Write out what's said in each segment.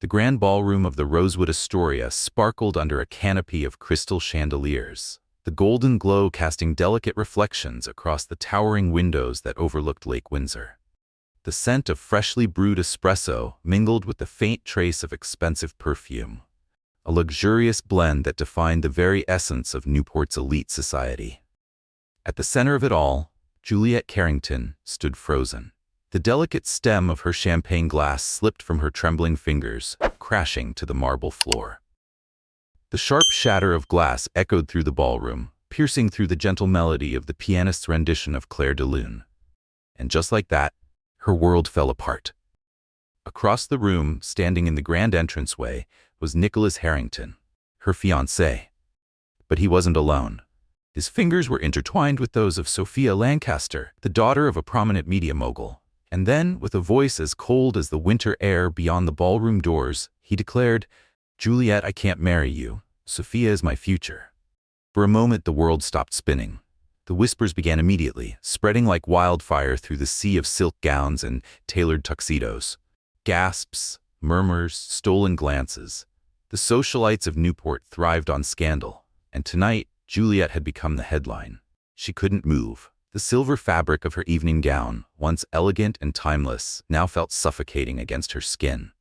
The grand ballroom of the Rosewood Astoria sparkled under a canopy of crystal chandeliers, the golden glow casting delicate reflections across the towering windows that overlooked Lake Windsor. The scent of freshly brewed espresso mingled with the faint trace of expensive perfume, a luxurious blend that defined the very essence of Newport's elite society. At the center of it all, Juliette Carrington stood frozen. The delicate stem of her champagne glass slipped from her trembling fingers, crashing to the marble floor. The sharp shatter of glass echoed through the ballroom, piercing through the gentle melody of the pianist's rendition of Clair de Lune. And just like that, her world fell apart. Across the room, standing in the grand entranceway, was Nicholas Harrington, her fiancé. But he wasn't alone. His fingers were intertwined with those of Sophia Lancaster, the daughter of a prominent media mogul. And then, with a voice as cold as the winter air beyond the ballroom doors, he declared, "Juliette, I can't marry you. Sophia is my future." For a moment, the world stopped spinning. The whispers began immediately, spreading like wildfire through the sea of silk gowns and tailored tuxedos. Gasps, murmurs, stolen glances. The socialites of Newport thrived on scandal, and tonight, Juliette had become the headline. She couldn't move. The silver fabric of her evening gown, once elegant and timeless, now felt suffocating against her skin.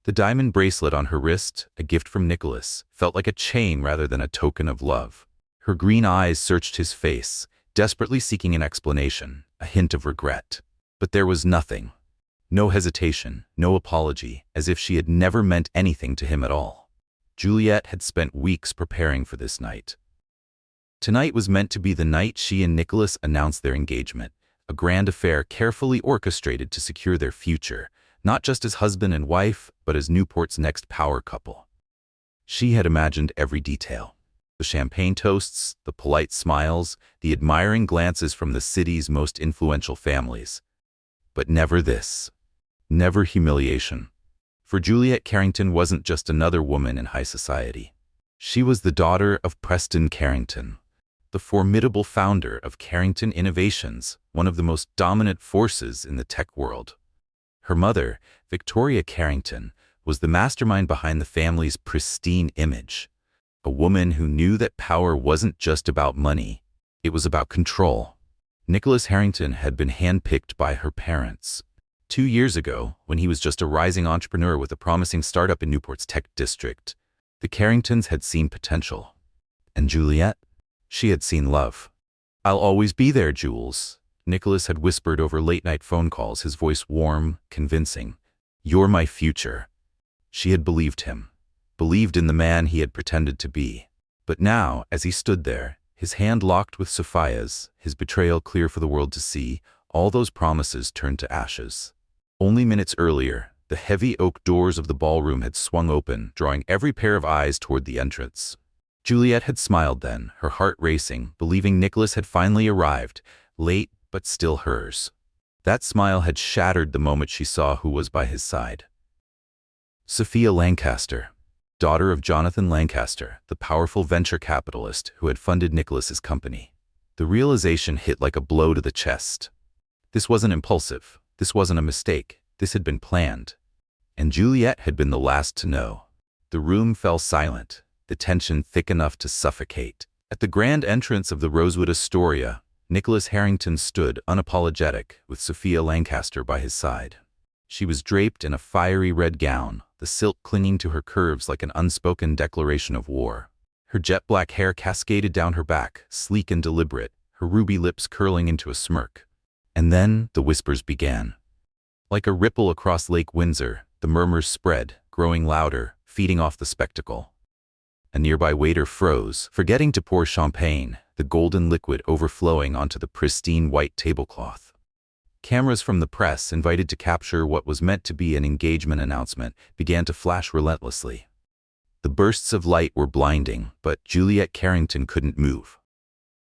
The diamond bracelet on her wrist, a gift from Nicholas, felt like a chain rather than a token of love. Her green eyes searched his face, desperately seeking an explanation, a hint of regret. But there was nothing. No hesitation, no apology, as if she had never meant anything to him at all. Juliette had spent weeks preparing for this night. Tonight was meant to be the night she and Nicholas announced their engagement, a grand affair carefully orchestrated to secure their future, not just as husband and wife, but as Newport's next power couple. She had imagined every detail. The champagne toasts, the polite smiles, the admiring glances from the city's most influential families. But never this. Never humiliation. For Juliette Carrington wasn't just another woman in high society. She was the daughter of Preston Carrington, the formidable founder of Carrington Innovations, one of the most dominant forces in the tech world. Her mother, Victoria Carrington, was the mastermind behind the family's pristine image, a woman who knew that power wasn't just about money, it was about control. Nicholas Harrington had been handpicked by her parents. 2 years ago, when he was just a rising entrepreneur with a promising startup in Newport's tech district, the Carringtons had seen potential. And Juliette? She had seen love. "I'll always be there, Jules," Nicholas had whispered over late-night phone calls, his voice warm, convincing. "You're my future." She had believed him, believed in the man he had pretended to be. But now, as he stood there, his hand locked with Sophia's, his betrayal clear for the world to see, all those promises turned to ashes. Only minutes earlier, the heavy oak doors of the ballroom had swung open, drawing every pair of eyes toward the entrance. Juliette had smiled then, her heart racing, believing Nicholas had finally arrived, late but still hers. That smile had shattered the moment she saw who was by his side. Sophia Lancaster, daughter of Jonathan Lancaster, the powerful venture capitalist who had funded Nicholas's company. The realization hit like a blow to the chest. This wasn't impulsive. This wasn't a mistake. This had been planned. And Juliette had been the last to know. The room fell silent, the tension thick enough to suffocate. At the grand entrance of the Rosewood Astoria, Nicholas Harrington stood unapologetic, with Sophia Lancaster by his side. She was draped in a fiery red gown, the silk clinging to her curves like an unspoken declaration of war. Her jet-black hair cascaded down her back, sleek and deliberate, her ruby lips curling into a smirk. And then the whispers began. Like a ripple across Lake Windsor, the murmurs spread, growing louder, feeding off the spectacle. A nearby waiter froze, forgetting to pour champagne, the golden liquid overflowing onto the pristine white tablecloth. Cameras from the press, invited to capture what was meant to be an engagement announcement, began to flash relentlessly. The bursts of light were blinding, but Juliette Carrington couldn't move.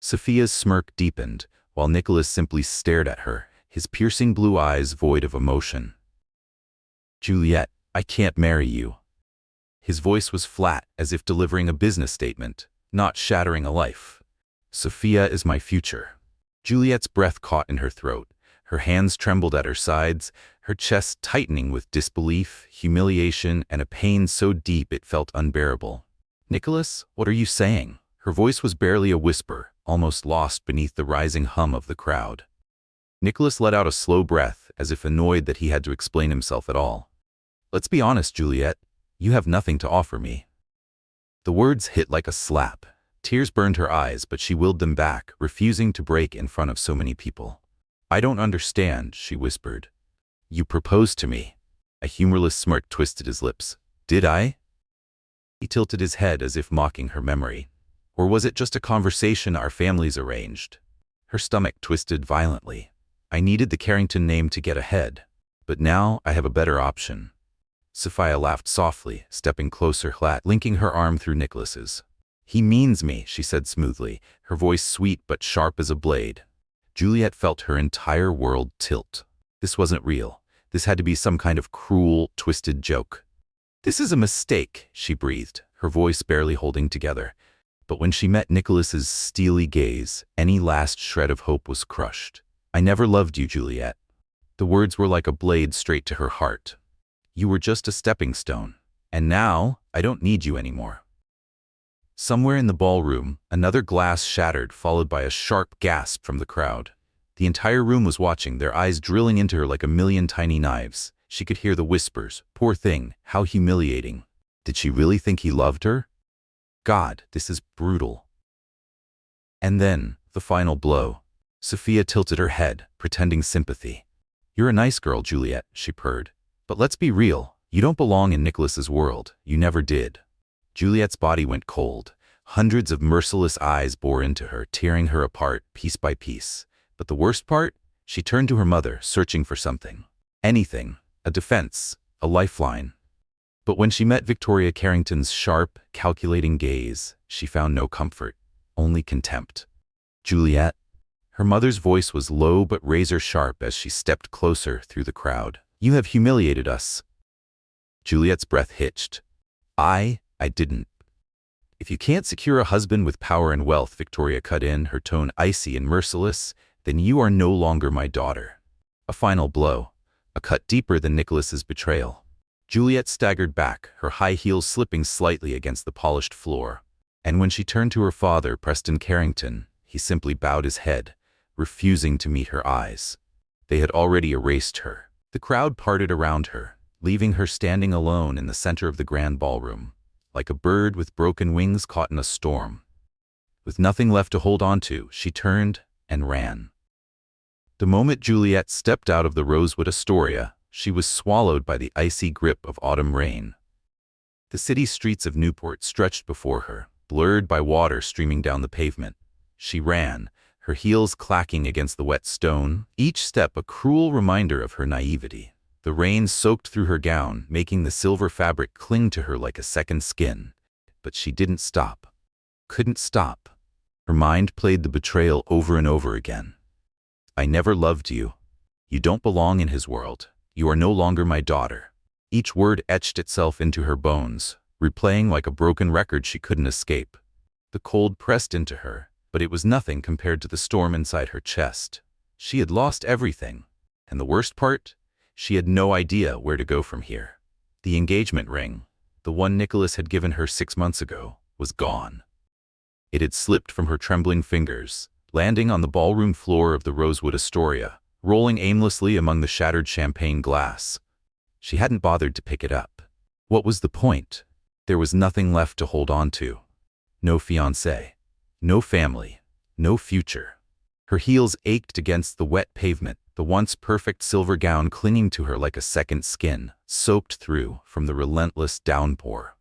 Sophia's smirk deepened, while Nicholas simply stared at her, his piercing blue eyes void of emotion. "Juliette, I can't marry you." His voice was flat, as if delivering a business statement, not shattering a life. "Sophia is my future." Juliette's breath caught in her throat. Her hands trembled at her sides, her chest tightening with disbelief, humiliation, and a pain so deep it felt unbearable. "Nicholas, what are you saying?" Her voice was barely a whisper, almost lost beneath the rising hum of the crowd. Nicholas let out a slow breath, as if annoyed that he had to explain himself at all. "Let's be honest, Juliette. You have nothing to offer me." The words hit like a slap. Tears burned her eyes, but she willed them back, refusing to break in front of so many people. "I don't understand," she whispered. "You proposed to me." A humorless smirk twisted his lips. "Did I?" He tilted his head as if mocking her memory. "Or was it just a conversation our families arranged?" Her stomach twisted violently. "I needed the Carrington name to get ahead, but now I have a better option." Sophia laughed softly, stepping closer, linking her arm through Nicholas's. "He means me," she said smoothly, her voice sweet but sharp as a blade. Juliette felt her entire world tilt. This wasn't real. This had to be some kind of cruel, twisted joke. "This is a mistake," she breathed, her voice barely holding together. But when she met Nicholas's steely gaze, any last shred of hope was crushed. "I never loved you, Juliette." The words were like a blade straight to her heart. "You were just a stepping stone. And now, I don't need you anymore." Somewhere in the ballroom, another glass shattered, followed by a sharp gasp from the crowd. The entire room was watching, their eyes drilling into her like a million tiny knives. She could hear the whispers. "Poor thing, how humiliating. Did she really think he loved her? God, this is brutal." And then, the final blow. Sophia tilted her head, pretending sympathy. "You're a nice girl, Juliette," she purred. "But let's be real. You don't belong in Nicholas's world. You never did." Juliette's body went cold. Hundreds of merciless eyes bore into her, tearing her apart piece by piece. But the worst part? She turned to her mother, searching for something. Anything. A defense. A lifeline. But when she met Victoria Carrington's sharp, calculating gaze, she found no comfort, only contempt. "Juliette." Her mother's voice was low but razor-sharp as she stepped closer through the crowd. "You have humiliated us." Juliette's breath hitched. I didn't." "If you can't secure a husband with power and wealth," Victoria cut in, her tone icy and merciless, "then you are no longer my daughter." A final blow. A cut deeper than Nicholas's betrayal. Juliette staggered back, her high heels slipping slightly against the polished floor. And when she turned to her father, Preston Carrington, he simply bowed his head, refusing to meet her eyes. They had already erased her. The crowd parted around her, leaving her standing alone in the center of the grand ballroom, like a bird with broken wings caught in a storm. With nothing left to hold on to, she turned and ran. The moment Juliette stepped out of the Rosewood Astoria, she was swallowed by the icy grip of autumn rain. The city streets of Newport stretched before her, blurred by water streaming down the pavement. She ran, her heels clacking against the wet stone, each step a cruel reminder of her naivety. The rain soaked through her gown, making the silver fabric cling to her like a second skin. But she didn't stop. Couldn't stop. Her mind played the betrayal over and over again. "I never loved you. You don't belong in his world. You are no longer my daughter." Each word etched itself into her bones, replaying like a broken record she couldn't escape. The cold pressed into her, but it was nothing compared to the storm inside her chest. She had lost everything. And the worst part? She had no idea where to go from here. The engagement ring, the one Nicholas had given her 6 months ago, was gone. It had slipped from her trembling fingers, landing on the ballroom floor of the Rosewood Astoria, rolling aimlessly among the shattered champagne glass. She hadn't bothered to pick it up. What was the point? There was nothing left to hold on to. No fiancé, no family, no future. Her heels ached against the wet pavement, the once perfect silver gown clinging to her like a second skin, soaked through from the relentless downpour.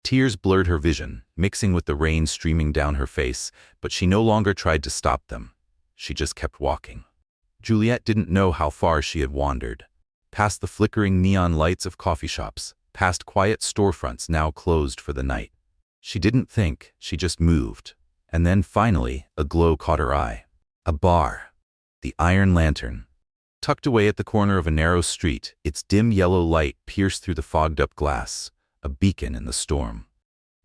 Tears blurred her vision, mixing with the rain streaming down her face, but she no longer tried to stop them. She just kept walking. Juliette didn't know how far she had wandered. Past the flickering neon lights of coffee shops, past quiet storefronts now closed for the night. She didn't think, she just moved. And then finally, a glow caught her eye. A bar. The Iron Lantern. Tucked away at the corner of a narrow street, its dim yellow light pierced through the fogged-up glass, a beacon in the storm.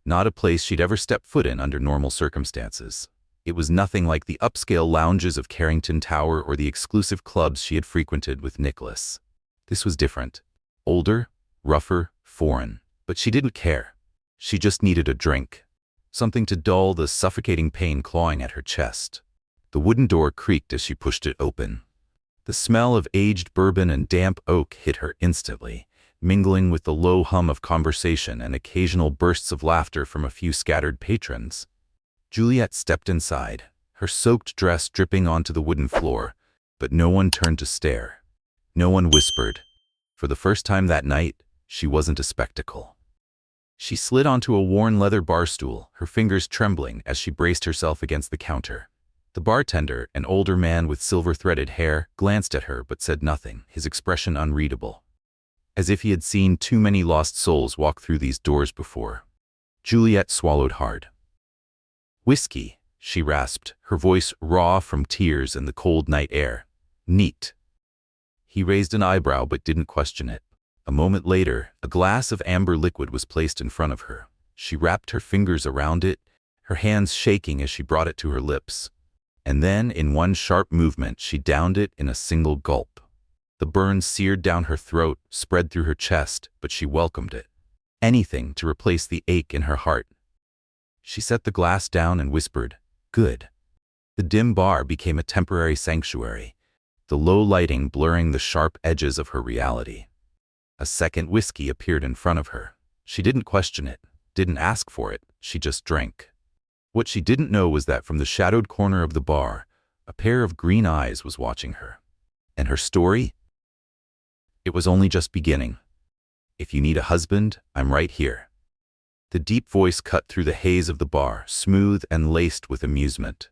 Not a place she'd ever stepped foot in under normal circumstances. It was nothing like the upscale lounges of Carrington Tower or the exclusive clubs she had frequented with Nicholas. This was different. Older, rougher, foreign. But she didn't care. She just needed a drink. Something to dull the suffocating pain clawing at her chest. The wooden door creaked as she pushed it open. The smell of aged bourbon and damp oak hit her instantly, mingling with the low hum of conversation and occasional bursts of laughter from a few scattered patrons. Juliette stepped inside, her soaked dress dripping onto the wooden floor, but no one turned to stare. No one whispered. For the first time that night, she wasn't a spectacle. She slid onto a worn leather bar stool, her fingers trembling as she braced herself against the counter. The bartender, an older man with silver-threaded hair, glanced at her but said nothing, his expression unreadable. As if he had seen too many lost souls walk through these doors before. Juliette swallowed hard. "Whiskey," she rasped, her voice raw from tears and the cold night air. "Neat." He raised an eyebrow but didn't question it. A moment later, a glass of amber liquid was placed in front of her. She wrapped her fingers around it, her hands shaking as she brought it to her lips. And then, in one sharp movement, she downed it in a single gulp. The burn seared down her throat, spread through her chest, but she welcomed it. Anything to replace the ache in her heart. She set the glass down and whispered, "Good." The dim bar became a temporary sanctuary, the low lighting blurring the sharp edges of her reality. A second whiskey appeared in front of her. She didn't question it, didn't ask for it, she just drank. What she didn't know was that from the shadowed corner of the bar, a pair of green eyes was watching her. And her story? It was only just beginning. "If you need a husband, I'm right here." The deep voice cut through the haze of the bar, smooth and laced with amusement.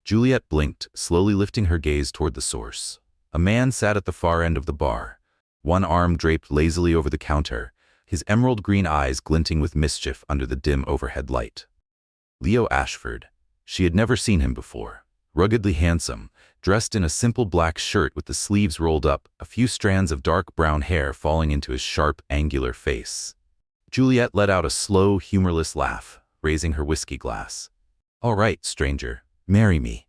Juliette blinked, slowly lifting her gaze toward the source. A man sat at the far end of the bar, one arm draped lazily over the counter, his emerald green eyes glinting with mischief under the dim overhead light. Leo Ashford. She had never seen him before. Ruggedly handsome, dressed in a simple black shirt with the sleeves rolled up, a few strands of dark brown hair falling into his sharp, angular face. Juliette let out a slow, humorless laugh, raising her whiskey glass. "All right, stranger, marry me."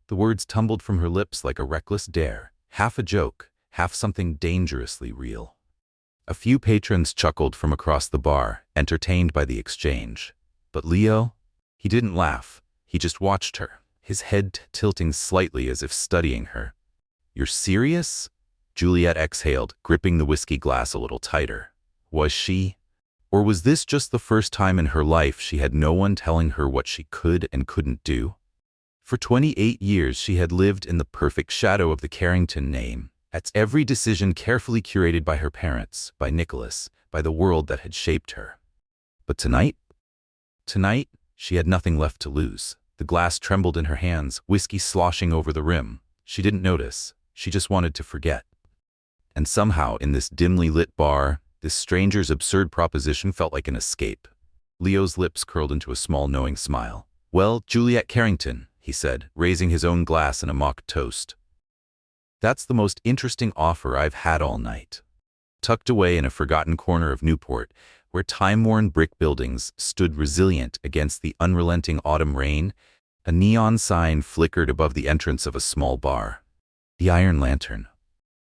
The words tumbled from her lips like a reckless dare, half a joke, half something dangerously real. A few patrons chuckled from across the bar, entertained by the exchange. But Leo? He didn't laugh. He just watched her, his head tilting slightly as if studying her. "You're serious?" Juliette exhaled, gripping the whiskey glass a little tighter. Was she? Or was this just the first time in her life she had no one telling her what she could and couldn't do? For 28 years she had lived in the perfect shadow of the Carrington name, its every decision carefully curated by her parents, by Nicholas, by the world that had shaped her. But tonight? Tonight, she had nothing left to lose. The glass trembled in her hands, whiskey sloshing over the rim. She didn't notice. She just wanted to forget. And somehow, in this dimly lit bar, this stranger's absurd proposition felt like an escape. Leo's lips curled into a small, knowing smile. "Well, Juliette Carrington," he said, raising his own glass in a mock toast. "That's the most interesting offer I've had all night." Tucked away in a forgotten corner of Newport, where time-worn brick buildings stood resilient against the unrelenting autumn rain, a neon sign flickered above the entrance of a small bar. The Iron Lantern.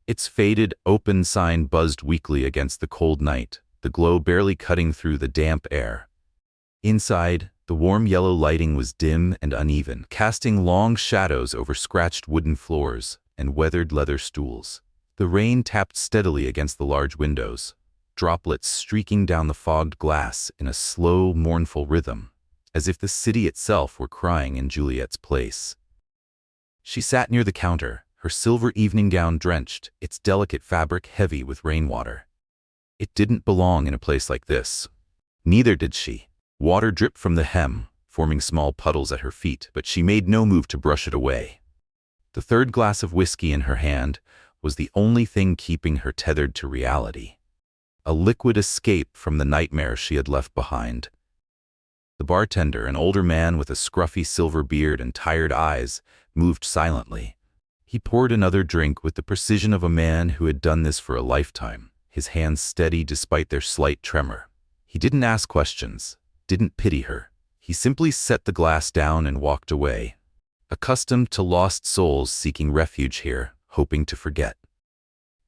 Its faded, open sign buzzed weakly against the cold night, the glow barely cutting through the damp air. Inside, the warm yellow lighting was dim and uneven, casting long shadows over scratched wooden floors and weathered leather stools. The rain tapped steadily against the large windows, droplets streaking down the fogged glass in a slow, mournful rhythm, as if the city itself were crying in Juliette's place. She sat near the counter, her silver evening gown drenched, its delicate fabric heavy with rainwater. It didn't belong in a place like this. Neither did she. Water dripped from the hem, forming small puddles at her feet, but she made no move to brush it away. The third glass of whiskey in her hand was the only thing keeping her tethered to reality. A liquid escape from the nightmare she had left behind. The bartender, an older man with a scruffy silver beard and tired eyes, moved silently. He poured another drink with the precision of a man who had done this for a lifetime, his hands steady despite their slight tremor. He didn't ask questions, didn't pity her. He simply set the glass down and walked away, accustomed to lost souls seeking refuge here, hoping to forget.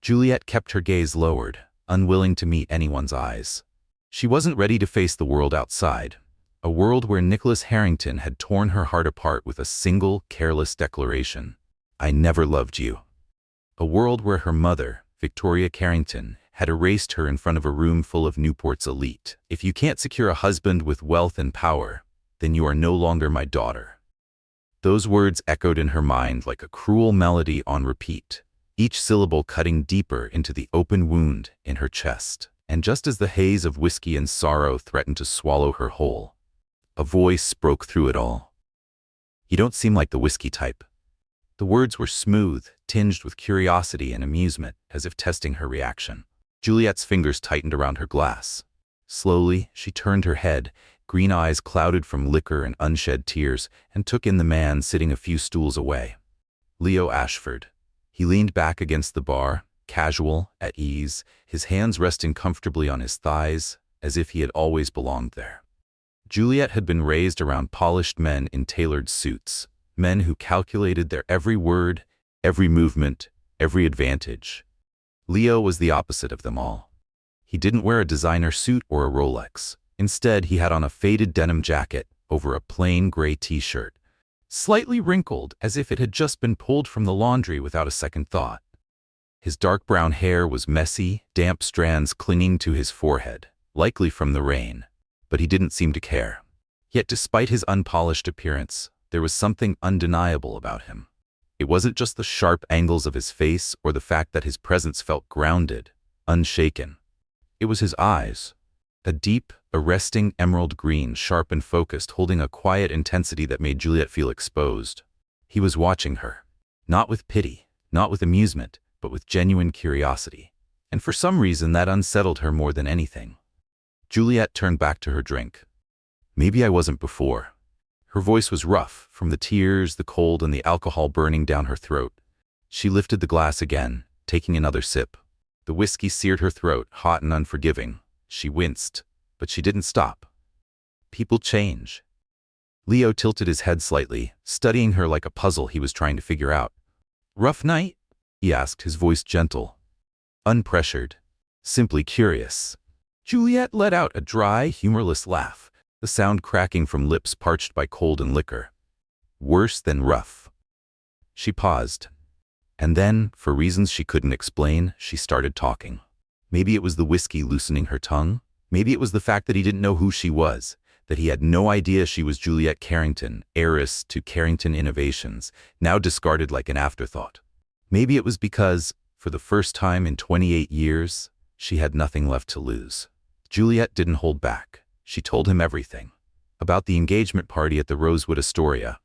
Juliette kept her gaze lowered, unwilling to meet anyone's eyes. She wasn't ready to face the world outside, a world where Nicholas Harrington had torn her heart apart with a single, careless declaration. "I never loved you." A world where her mother, Juliette Carrington, had erased her in front of a room full of Newport's elite. "If you can't secure a husband with wealth and power, then you are no longer my daughter." Those words echoed in her mind like a cruel melody on repeat, each syllable cutting deeper into the open wound in her chest. And just as the haze of whiskey and sorrow threatened to swallow her whole, a voice broke through it all. "You don't seem like the whiskey type." The words were smooth, tinged with curiosity and amusement, as if testing her reaction. Juliette's fingers tightened around her glass. Slowly, she turned her head, green eyes clouded from liquor and unshed tears, and took in the man sitting a few stools away. Leo Ashford. He leaned back against the bar, casual, at ease, his hands resting comfortably on his thighs, as if he had always belonged there. Juliette had been raised around polished men in tailored suits, men who calculated their every word, every movement, every advantage. Leo was the opposite of them all. He didn't wear a designer suit or a Rolex. Instead, he had on a faded denim jacket over a plain gray t-shirt, slightly wrinkled as if it had just been pulled from the laundry without a second thought. His dark brown hair was messy, damp strands clinging to his forehead, likely from the rain, but he didn't seem to care. Yet despite his unpolished appearance, there was something undeniable about him. It wasn't just the sharp angles of his face or the fact that his presence felt grounded, unshaken. It was his eyes, a deep, arresting emerald green, sharp and focused, holding a quiet intensity that made Juliette feel exposed. He was watching her, not with pity, not with amusement, but with genuine curiosity. And for some reason that unsettled her more than anything. Juliette turned back to her drink. "Maybe I wasn't before." Her voice was rough, from the tears, the cold, and the alcohol burning down her throat. She lifted the glass again, taking another sip. The whiskey seared her throat, hot and unforgiving. She winced, but she didn't stop. People change. Leo tilted his head slightly, studying her like a puzzle he was trying to figure out. "Rough night?" he asked, his voice gentle, unpressured, simply curious. Juliette let out a dry, humorless laugh, the sound cracking from lips parched by cold and liquor. "Worse than rough." She paused, and then, for reasons she couldn't explain, she started talking. Maybe it was the whiskey loosening her tongue. Maybe it was the fact that he didn't know who she was, that he had no idea she was Juliette Carrington, heiress to Carrington Innovations, now discarded like an afterthought. Maybe it was because, for the first time in 28 years, she had nothing left to lose. Juliette didn't hold back. She told him everything. About the engagement party at the Rosewood Astoria.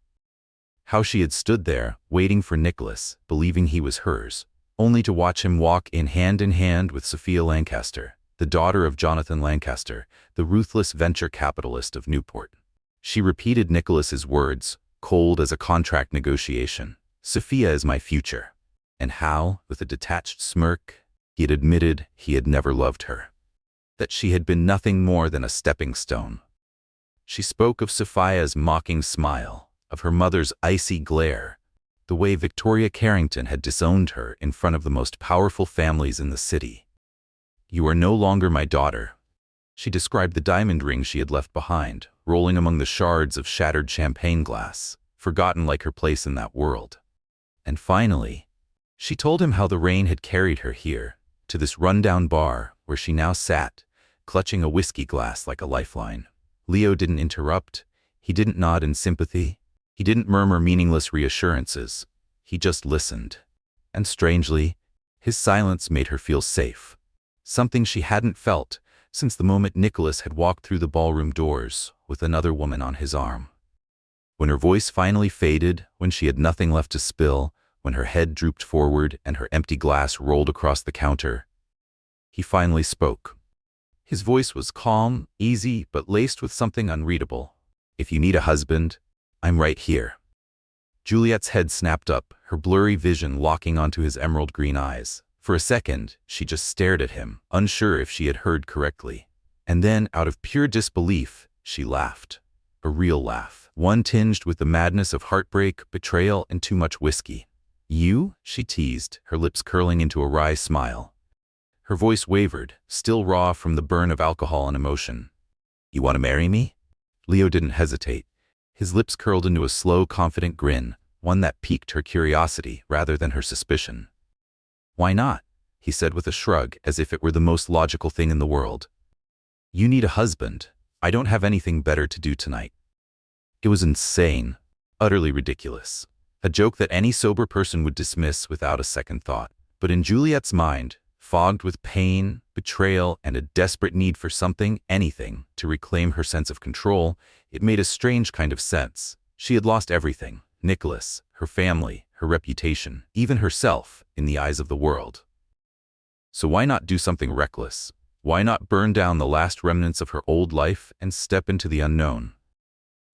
How she had stood there, waiting for Nicholas, believing he was hers, only to watch him walk in hand with Sophia Lancaster, the daughter of Jonathan Lancaster, the ruthless venture capitalist of Newport. She repeated Nicholas's words, cold as a contract negotiation. "Sophia is my future." And how, with a detached smirk, he had admitted he had never loved her. That she had been nothing more than a stepping stone. She spoke of Sophia's mocking smile, of her mother's icy glare, the way Juliette Carrington had disowned her in front of the most powerful families in the city. "You are no longer my daughter." She described the diamond ring she had left behind, rolling among the shards of shattered champagne glass, forgotten like her place in that world. And finally, she told him how the rain had carried her here, to this rundown bar where she now sat, clutching a whiskey glass like a lifeline. Leo didn't interrupt. He didn't nod in sympathy. He didn't murmur meaningless reassurances. He just listened. And strangely, his silence made her feel safe. Something she hadn't felt since the moment Nicholas had walked through the ballroom doors with another woman on his arm. When her voice finally faded, when she had nothing left to spill, when her head drooped forward and her empty glass rolled across the counter, he finally spoke. His voice was calm, easy, but laced with something unreadable. "If you need a husband, I'm right here." Juliette's head snapped up, her blurry vision locking onto his emerald green eyes. For a second, she just stared at him, unsure if she had heard correctly. And then, out of pure disbelief, she laughed. A real laugh. One tinged with the madness of heartbreak, betrayal, and too much whiskey. You? She teased, her lips curling into a wry smile. Her voice wavered, still raw from the burn of alcohol and emotion. You want to marry me? Leo didn't hesitate. His lips curled into a slow, confident grin, one that piqued her curiosity rather than her suspicion. Why not? He said with a shrug, as if it were the most logical thing in the world. You need a husband. I don't have anything better to do tonight. It was insane, utterly ridiculous. A joke that any sober person would dismiss without a second thought. But in Juliette's mind, fogged with pain, betrayal, and a desperate need for something, anything, to reclaim her sense of control, it made a strange kind of sense. She had lost everything: Nicholas, her family, her reputation, even herself, in the eyes of the world. So why not do something reckless? Why not burn down the last remnants of her old life and step into the unknown?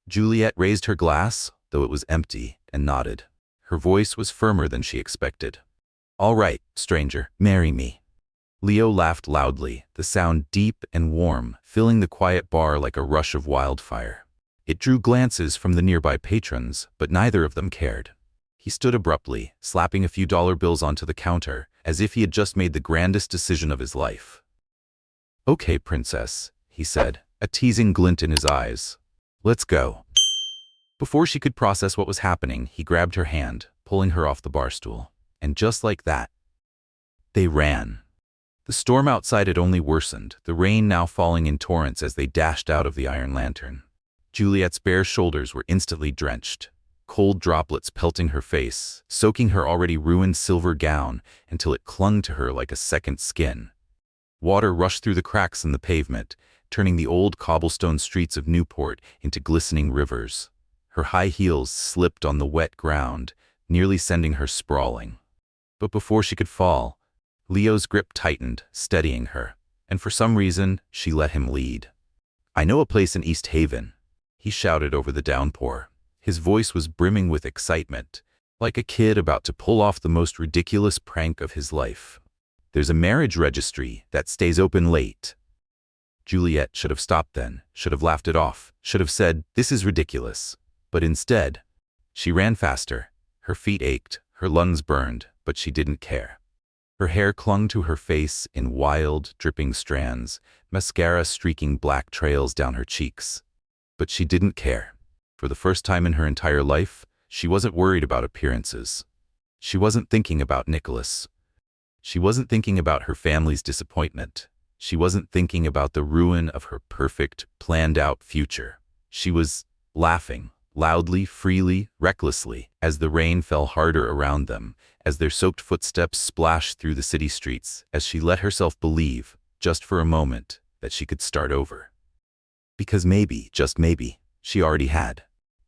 Juliette raised her glass, though it was empty, and nodded. Her voice was firmer than she expected. All right, stranger, marry me. Leo laughed loudly, the sound deep and warm, filling the quiet bar like a rush of wildfire. It drew glances from the nearby patrons, but neither of them cared. He stood abruptly, slapping a few dollar bills onto the counter, as if he had just made the grandest decision of his life. Okay, princess, he said, a teasing glint in his eyes. Let's go. Before she could process what was happening, he grabbed her hand, pulling her off the bar stool. And just like that, they ran. The storm outside had only worsened, the rain now falling in torrents as they dashed out of the iron lantern. Juliette's bare shoulders were instantly drenched, cold droplets pelting her face, soaking her already ruined silver gown until it clung to her like a second skin. Water rushed through the cracks in the pavement, turning the old cobblestone streets of Newport into glistening rivers. Her high heels slipped on the wet ground, nearly sending her sprawling. But before she could fall, Leo's grip tightened, steadying her, and for some reason, she let him lead. I know a place in East Haven, he shouted over the downpour. His voice was brimming with excitement, like a kid about to pull off the most ridiculous prank of his life. There's a marriage registry that stays open late. Juliette should have stopped then, should have laughed it off, should have said, this is ridiculous. But instead, she ran faster. Her feet ached, her lungs burned, but she didn't care. Her hair clung to her face in wild, dripping strands, mascara streaking black trails down her cheeks. But she didn't care. For the first time in her entire life, she wasn't worried about appearances. She wasn't thinking about Nicholas. She wasn't thinking about her family's disappointment. She wasn't thinking about the ruin of her perfect, planned-out future. She was laughing, loudly, freely, recklessly, as the rain fell harder around them, as their soaked footsteps splashed through the city streets, as she let herself believe, just for a moment, that she could start over. Because maybe, just maybe, she already had.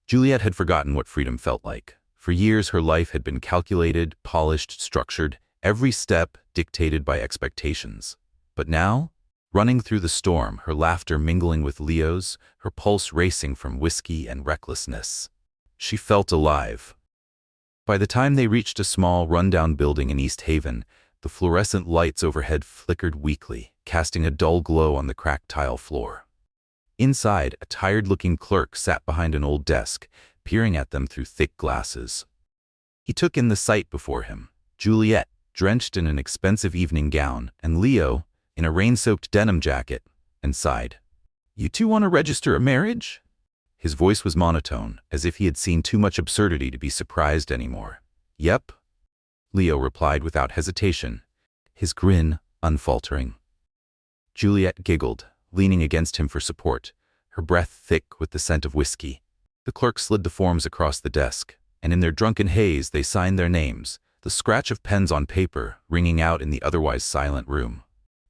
Juliette had forgotten what freedom felt like. For years her life had been calculated, polished, structured, every step dictated by expectations. But now, running through the storm, her laughter mingling with Leo's, her pulse racing from whiskey and recklessness, she felt alive. By the time they reached a small, run-down building in East Haven, the fluorescent lights overhead flickered weakly, casting a dull glow on the cracked tile floor. Inside, a tired-looking clerk sat behind an old desk, peering at them through thick glasses. He took in the sight before him: Juliette, drenched in an expensive evening gown, and Leo, in a rain-soaked denim jacket, and sighed. "You two want to register a marriage?" His voice was monotone, as if he had seen too much absurdity to be surprised anymore. "Yep," Leo replied without hesitation, his grin unfaltering. Juliette giggled, leaning against him for support, her breath thick with the scent of whiskey. The clerk slid the forms across the desk, and in their drunken haze they signed their names, the scratch of pens on paper ringing out in the otherwise silent room.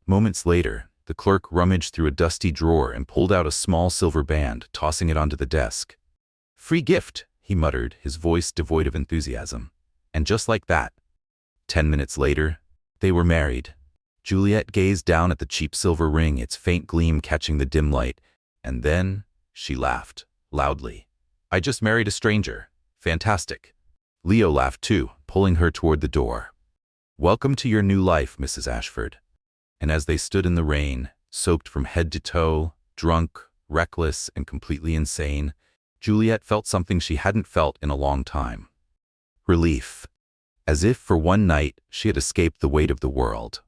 Moments later, the clerk rummaged through a dusty drawer and pulled out a small silver band, tossing it onto the desk. "Free gift," he muttered, his voice devoid of enthusiasm. And just like that, 10 minutes later, they were married. Juliette gazed down at the cheap silver ring, its faint gleam catching the dim light, and then she laughed, loudly. "I just married a stranger. Fantastic." Leo laughed too, pulling her toward the door. "Welcome to your new life, Mrs. Ashford." And as they stood in the rain, soaked from head to toe, drunk, reckless, and completely insane, Juliette felt something she hadn't felt in a long time. Relief. as if for one night she had escaped the weight of the world.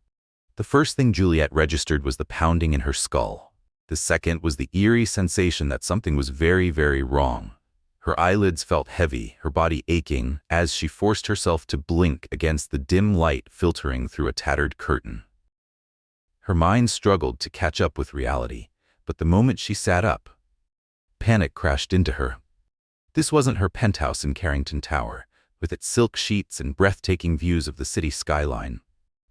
The first thing Juliette registered was the pounding in her skull. The second was the eerie sensation that something was very, very wrong. Her eyelids felt heavy, her body aching, as she forced herself to blink against the dim light filtering through a tattered curtain. Her mind struggled to catch up with reality, but the moment she sat up, panic crashed into her. This wasn't her penthouse in Carrington Tower, with its silk sheets and breathtaking views of the city skyline.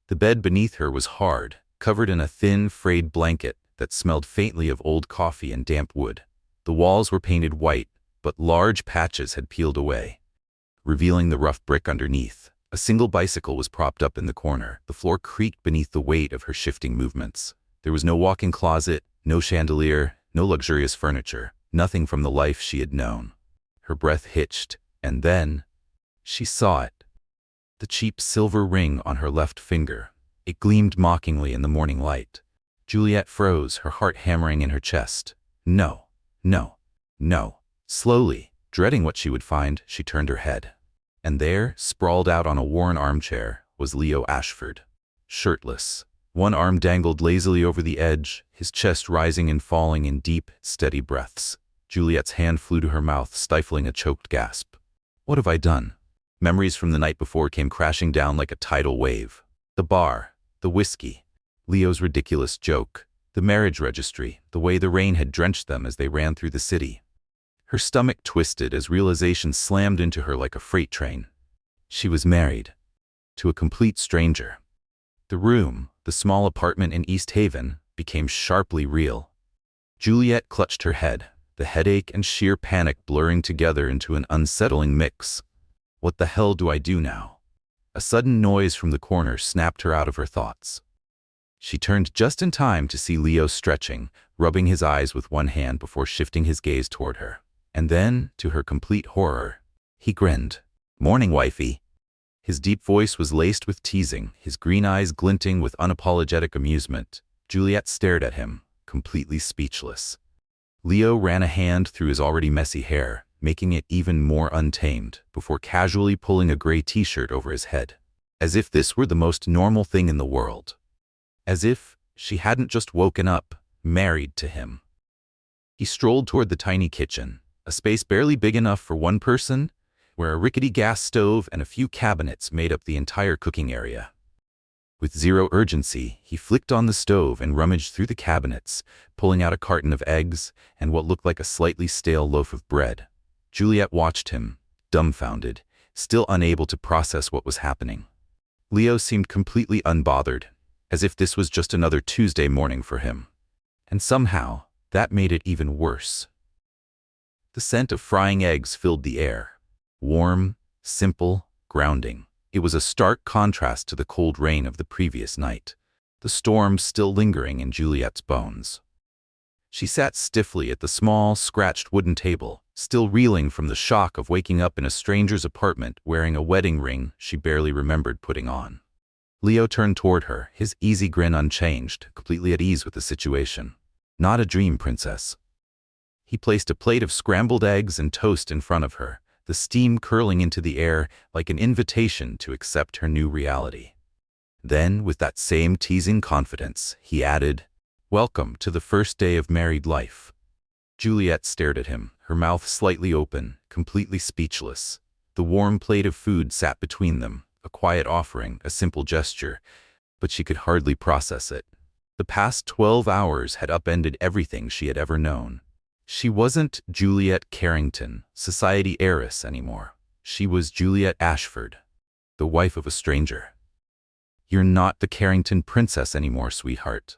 The bed beneath her was hard, covered in a thin, frayed blanket that smelled faintly of old coffee and damp wood. The walls were painted white, but large patches had peeled away, revealing the rough brick underneath. A single bicycle was propped up in the corner. The floor creaked beneath the weight of her shifting movements. There was no walk-in closet, no chandelier, no luxurious furniture, nothing from the life she had known. Her breath hitched, and then she saw it. The cheap silver ring on her left finger. It gleamed mockingly in the morning light. Juliette froze, her heart hammering in her chest. No, no, no. Slowly, dreading what she would find, she turned her head. And there, sprawled out on a worn armchair, was Leo Ashford. Shirtless. One arm dangled lazily over the edge, his chest rising and falling in deep, steady breaths. Juliette's hand flew to her mouth, stifling a choked gasp. What have I done? Memories from the night before came crashing down like a tidal wave. The bar, the whiskey, Leo's ridiculous joke, the marriage registry, the way the rain had drenched them as they ran through the city. Her stomach twisted as realization slammed into her like a freight train. She was married. To a complete stranger. The room, the small apartment in East Haven, became sharply real. Juliette clutched her head, the headache and sheer panic blurring together into an unsettling mix. What the hell do I do now? A sudden noise from the corner snapped her out of her thoughts. She turned just in time to see Leo stretching, rubbing his eyes with one hand before shifting his gaze toward her. And then, to her complete horror, he grinned. "Morning, wifey." His deep voice was laced with teasing, his green eyes glinting with unapologetic amusement. Juliette stared at him, completely speechless. Leo ran a hand through his already messy hair, making it even more untamed, before casually pulling a gray t-shirt over his head. As if this were the most normal thing in the world. As if she hadn't just woken up, married to him. He strolled toward the tiny kitchen, a space barely big enough for one person, where a rickety gas stove and a few cabinets made up the entire cooking area. With zero urgency, he flicked on the stove and rummaged through the cabinets, pulling out a carton of eggs and what looked like a slightly stale loaf of bread. Juliette watched him, dumbfounded, still unable to process what was happening. Leo seemed completely unbothered, as if this was just another Tuesday morning for him. And somehow, that made it even worse. The scent of frying eggs filled the air. Warm, simple, grounding. It was a stark contrast to the cold rain of the previous night, the storm still lingering in Juliette's bones. She sat stiffly at the small, scratched wooden table, still reeling from the shock of waking up in a stranger's apartment wearing a wedding ring she barely remembered putting on. Leo turned toward her, his easy grin unchanged, completely at ease with the situation. Not a dream princess. He placed a plate of scrambled eggs and toast in front of her, the steam curling into the air like an invitation to accept her new reality. Then, with that same teasing confidence, he added, "Welcome to the first day of married life." Juliette stared at him, her mouth slightly open, completely speechless. The warm plate of food sat between them, a quiet offering, a simple gesture, but she could hardly process it. The past 12 hours had upended everything she had ever known. She wasn't Juliette Carrington, society heiress anymore. She was Juliette Ashford, the wife of a stranger. "You're not the Carrington princess anymore, sweetheart."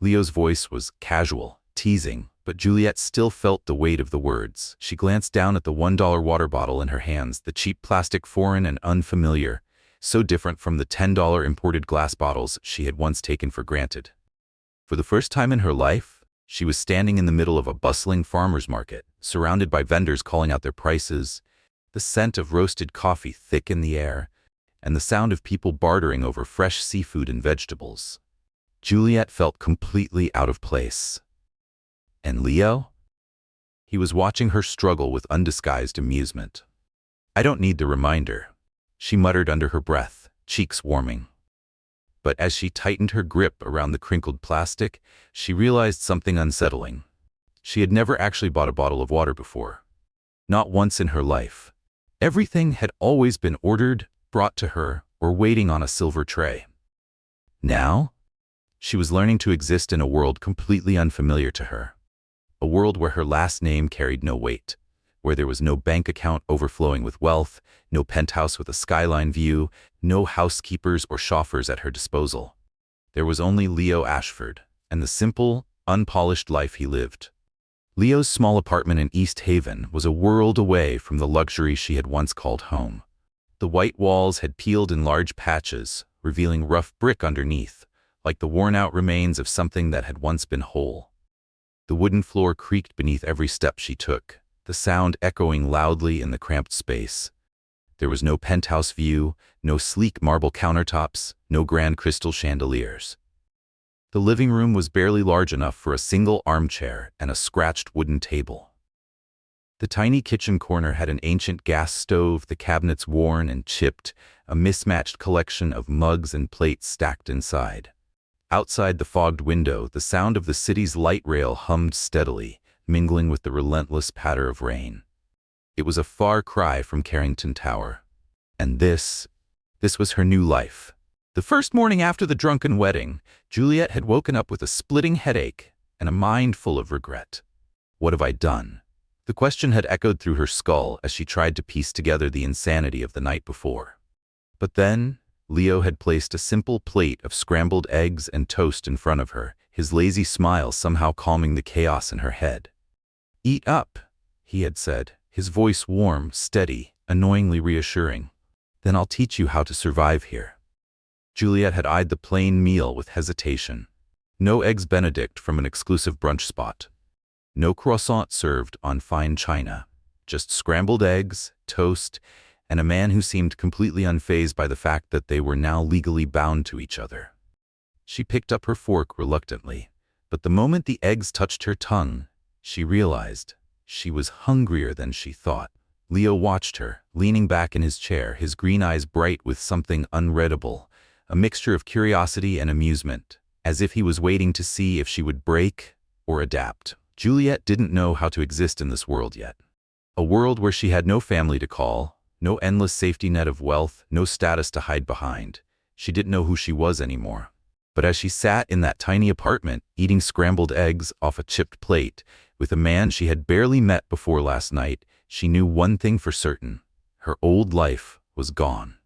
Leo's voice was casual, teasing, but Juliette still felt the weight of the words. She glanced down at the $1 water bottle in her hands, the cheap plastic, foreign and unfamiliar, so different from the $10 imported glass bottles she had once taken for granted. For the first time in her life, she was standing in the middle of a bustling farmer's market, surrounded by vendors calling out their prices, the scent of roasted coffee thick in the air, and the sound of people bartering over fresh seafood and vegetables. Juliette felt completely out of place. And Leo? He was watching her struggle with undisguised amusement. "I don't need the reminder." she muttered under her breath, cheeks warming. But as she tightened her grip around the crinkled plastic, she realized something unsettling. She had never actually bought a bottle of water before. Not once in her life. Everything had always been ordered, brought to her, or waiting on a silver tray. Now, she was learning to exist in a world completely unfamiliar to her. A world where her last name carried no weight, where there was no bank account overflowing with wealth, no penthouse with a skyline view, no housekeepers or chauffeurs at her disposal. There was only Leo Ashford, and the simple, unpolished life he lived. Leo's small apartment in East Haven was a world away from the luxury she had once called home. The white walls had peeled in large patches, revealing rough brick underneath, like the worn-out remains of something that had once been whole. The wooden floor creaked beneath every step she took, the sound echoing loudly in the cramped space. There was no penthouse view, no sleek marble countertops, no grand crystal chandeliers. The living room was barely large enough for a single armchair and a scratched wooden table. The tiny kitchen corner had an ancient gas stove, the cabinets worn and chipped, a mismatched collection of mugs and plates stacked inside. Outside the fogged window, the sound of the city's light rail hummed steadily, mingling with the relentless patter of rain. It was a far cry from Carrington Tower. And this was her new life. The first morning after the drunken wedding, Juliette had woken up with a splitting headache and a mind full of regret. What have I done? The question had echoed through her skull as she tried to piece together the insanity of the night before. But then, Leo had placed a simple plate of scrambled eggs and toast in front of her, his lazy smile somehow calming the chaos in her head. "Eat up," he had said, his voice warm, steady, annoyingly reassuring. "Then I'll teach you how to survive here." Juliette had eyed the plain meal with hesitation. No eggs Benedict from an exclusive brunch spot. No croissant served on fine china. Just scrambled eggs, toast, and a man who seemed completely unfazed by the fact that they were now legally bound to each other. She picked up her fork reluctantly, but the moment the eggs touched her tongue, she realized she was hungrier than she thought. Leo watched her, leaning back in his chair, his green eyes bright with something unreadable, a mixture of curiosity and amusement, as if he was waiting to see if she would break or adapt. Juliette didn't know how to exist in this world yet. A world where she had no family to call, no endless safety net of wealth, no status to hide behind. She didn't know who she was anymore. But as she sat in that tiny apartment, eating scrambled eggs off a chipped plate, with a man she had barely met before last night, she knew one thing for certain. Her old life was gone.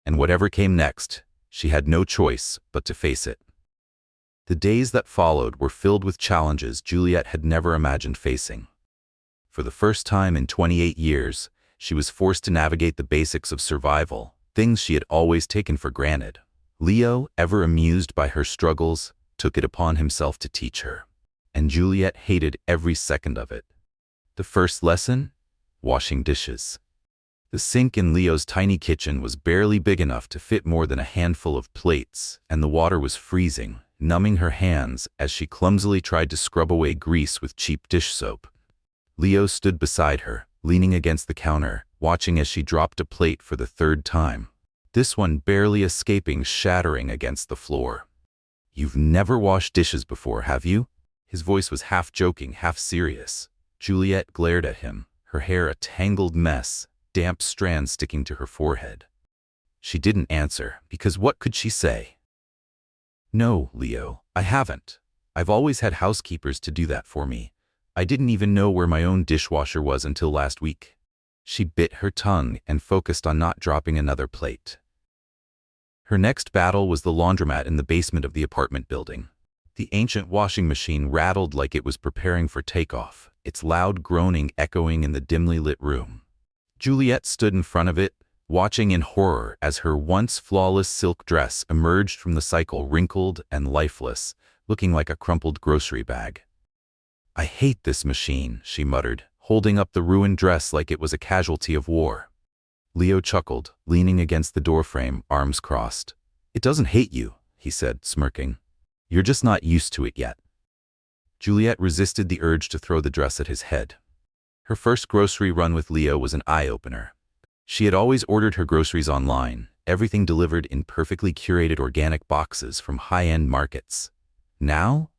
And whatever came next, she had no choice but to face it. The days that followed were filled with challenges Juliette had never imagined facing. For the first time in 28 years, she was forced to navigate the basics of survival, things she had always taken for granted. Leo, ever amused by her struggles, took it upon himself to teach her. And Juliette hated every second of it. The first lesson? Washing dishes. The sink in Leo's tiny kitchen was barely big enough to fit more than a handful of plates, and the water was freezing, numbing her hands as she clumsily tried to scrub away grease with cheap dish soap. Leo stood beside her, leaning against the counter, watching as she dropped a plate for the third time, this one barely escaping shattering against the floor. "You've never washed dishes before, have you?" His voice was half joking, half serious. Juliette glared at him, her hair a tangled mess, damp strands sticking to her forehead. She didn't answer, because what could she say? "No, Leo, I haven't. I've always had housekeepers to do that for me. I didn't even know where my own dishwasher was until last week." She bit her tongue and focused on not dropping another plate. Her next battle was the laundromat in the basement of the apartment building. The ancient washing machine rattled like it was preparing for takeoff, its loud groaning echoing in the dimly lit room. Juliette stood in front of it, watching in horror as her once flawless silk dress emerged from the cycle wrinkled and lifeless, looking like a crumpled grocery bag. "I hate this machine," she muttered, holding up the ruined dress like it was a casualty of war. Leo chuckled, leaning against the doorframe, arms crossed. "It doesn't hate you," he said, smirking. "You're just not used to it yet." Juliette resisted the urge to throw the dress at his head. Her first grocery run with Leo was an eye-opener. She had always ordered her groceries online, everything delivered in perfectly curated organic boxes from high-end markets. Now,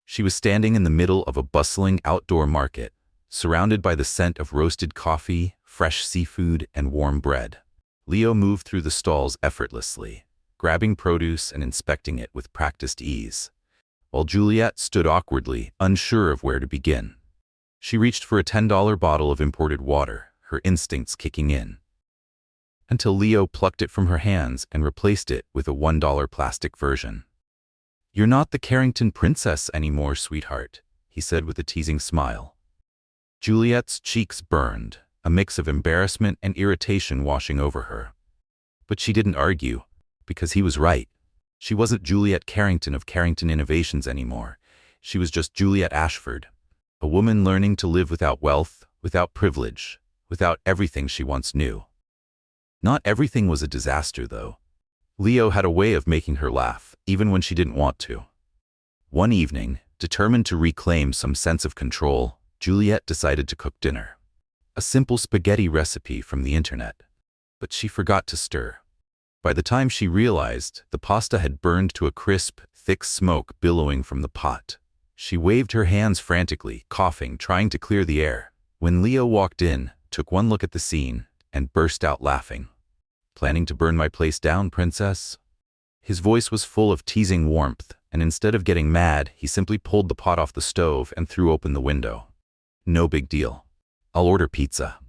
she was standing in the middle of a bustling outdoor market, surrounded by the scent of roasted coffee, fresh seafood, and warm bread. Leo moved through the stalls effortlessly, grabbing produce and inspecting it with practiced ease, while Juliette stood awkwardly, unsure of where to begin. She reached for a $10 bottle of imported water, her instincts kicking in, until Leo plucked it from her hands and replaced it with a $1 plastic version. "You're not the Carrington princess anymore, sweetheart," he said with a teasing smile. Juliette's cheeks burned, a mix of embarrassment and irritation washing over her. But she didn't argue, because he was right. She wasn't Juliette Carrington of Carrington Innovations anymore. She was just Juliette Ashford, a woman learning to live without wealth, without privilege, without everything she once knew. Not everything was a disaster, though. Leo had a way of making her laugh, even when she didn't want to. One evening, determined to reclaim some sense of control, Juliette decided to cook dinner. A simple spaghetti recipe from the internet. But she forgot to stir. By the time she realized, the pasta had burned to a crisp, thick smoke billowing from the pot. She waved her hands frantically, coughing, trying to clear the air. When Leo walked in, took one look at the scene, and burst out laughing. "Planning to burn my place down, princess?" His voice was full of teasing warmth, and instead of getting mad, he simply pulled the pot off the stove and threw open the window. "No big deal. I'll order pizza."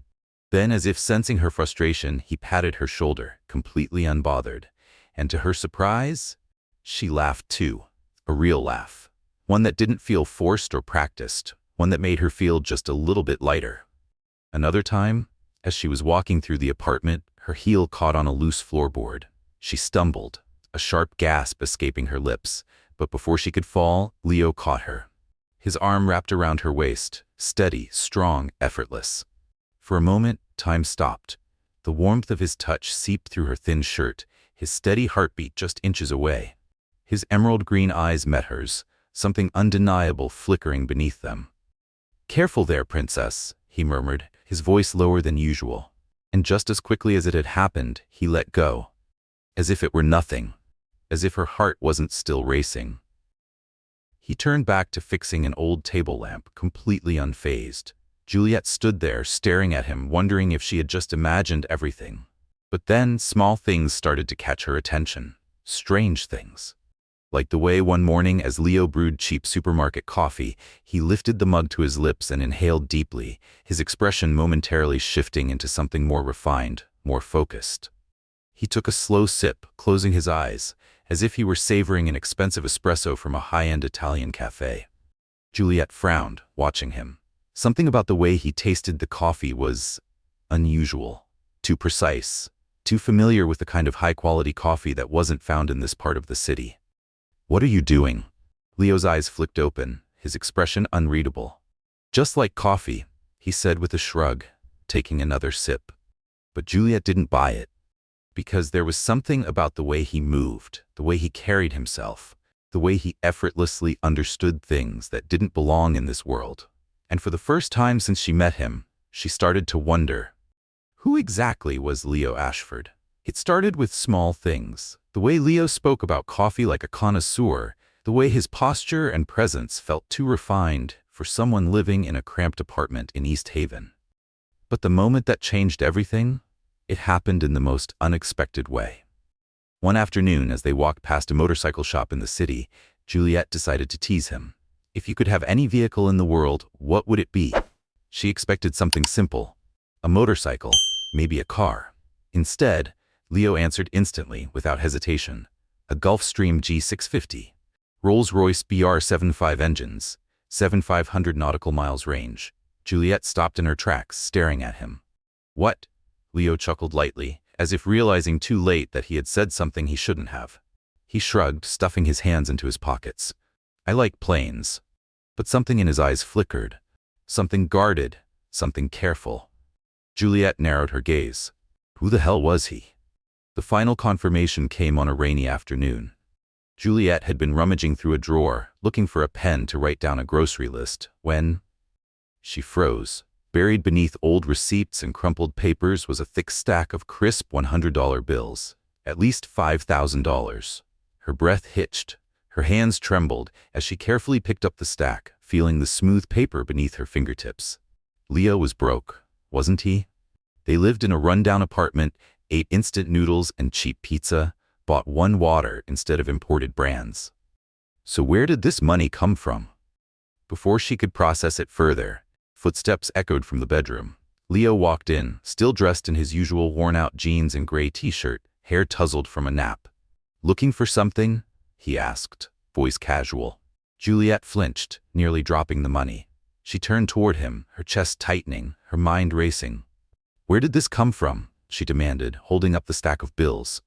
Then, as if sensing her frustration, he patted her shoulder, completely unbothered. And to her surprise, she laughed too. A real laugh. One that didn't feel forced or practiced. One that made her feel just a little bit lighter. Another time, as she was walking through the apartment, her heel caught on a loose floorboard. She stumbled, a sharp gasp escaping her lips. But before she could fall, Leo caught her. His arm wrapped around her waist, steady, strong, effortless. For a moment, time stopped. The warmth of his touch seeped through her thin shirt, his steady heartbeat just inches away. His emerald green eyes met hers, something undeniable flickering beneath them. "Careful there, princess," he murmured, his voice lower than usual. And just as quickly as it had happened, he let go. As if it were nothing. As if her heart wasn't still racing. He turned back to fixing an old table lamp, completely unfazed. Juliette stood there, staring at him, wondering if she had just imagined everything. But then, small things started to catch her attention. Strange things. Like the way one morning, as Leo brewed cheap supermarket coffee, he lifted the mug to his lips and inhaled deeply, his expression momentarily shifting into something more refined, more focused. He took a slow sip, closing his eyes, as if he were savoring an expensive espresso from a high-end Italian cafe. Juliette frowned, watching him. Something about the way he tasted the coffee was unusual, too precise, too familiar with the kind of high-quality coffee that wasn't found in this part of the city. "What are you doing?" Leo's eyes flicked open, his expression unreadable. "Just like coffee," he said with a shrug, taking another sip. But Juliette didn't buy it. Because there was something about the way he moved, the way he carried himself, the way he effortlessly understood things that didn't belong in this world. And for the first time since she met him, she started to wonder, who exactly was Leo Ashford? It started with small things. The way Leo spoke about coffee like a connoisseur, the way his posture and presence felt too refined for someone living in a cramped apartment in East Haven. But the moment that changed everything, it happened in the most unexpected way. One afternoon, as they walked past a motorcycle shop in the city, Juliette decided to tease him. If you could have any vehicle in the world, what would it be? She expected something simple. A motorcycle, maybe a car. Instead, Leo answered instantly, without hesitation. A Gulfstream G650. Rolls-Royce BR75 engines. 7,500 nautical miles range. Juliette stopped in her tracks, staring at him. "What?" Leo chuckled lightly, as if realizing too late that he had said something he shouldn't have. He shrugged, stuffing his hands into his pockets. "I like planes." But something in his eyes flickered. Something guarded, something careful. Juliette narrowed her gaze. Who the hell was he? The final confirmation came on a rainy afternoon. Juliette had been rummaging through a drawer, looking for a pen to write down a grocery list, when she froze, Buried beneath old receipts and crumpled papers was a thick stack of crisp $100 bills, at least $5,000. Her breath hitched. Her hands trembled as she carefully picked up the stack, feeling the smooth paper beneath her fingertips. Leo was broke, wasn't he? They lived in a rundown apartment, ate instant noodles and cheap pizza, bought one water instead of imported brands. So where did this money come from? Before she could process it further, footsteps echoed from the bedroom. Leo walked in, still dressed in his usual worn-out jeans and gray t-shirt, hair tousled from a nap. "Looking for something?" he asked, voice casual. Juliette flinched, nearly dropping the money. She turned toward him, her chest tightening, her mind racing. "Where did this come from?" she demanded, holding up the stack of bills.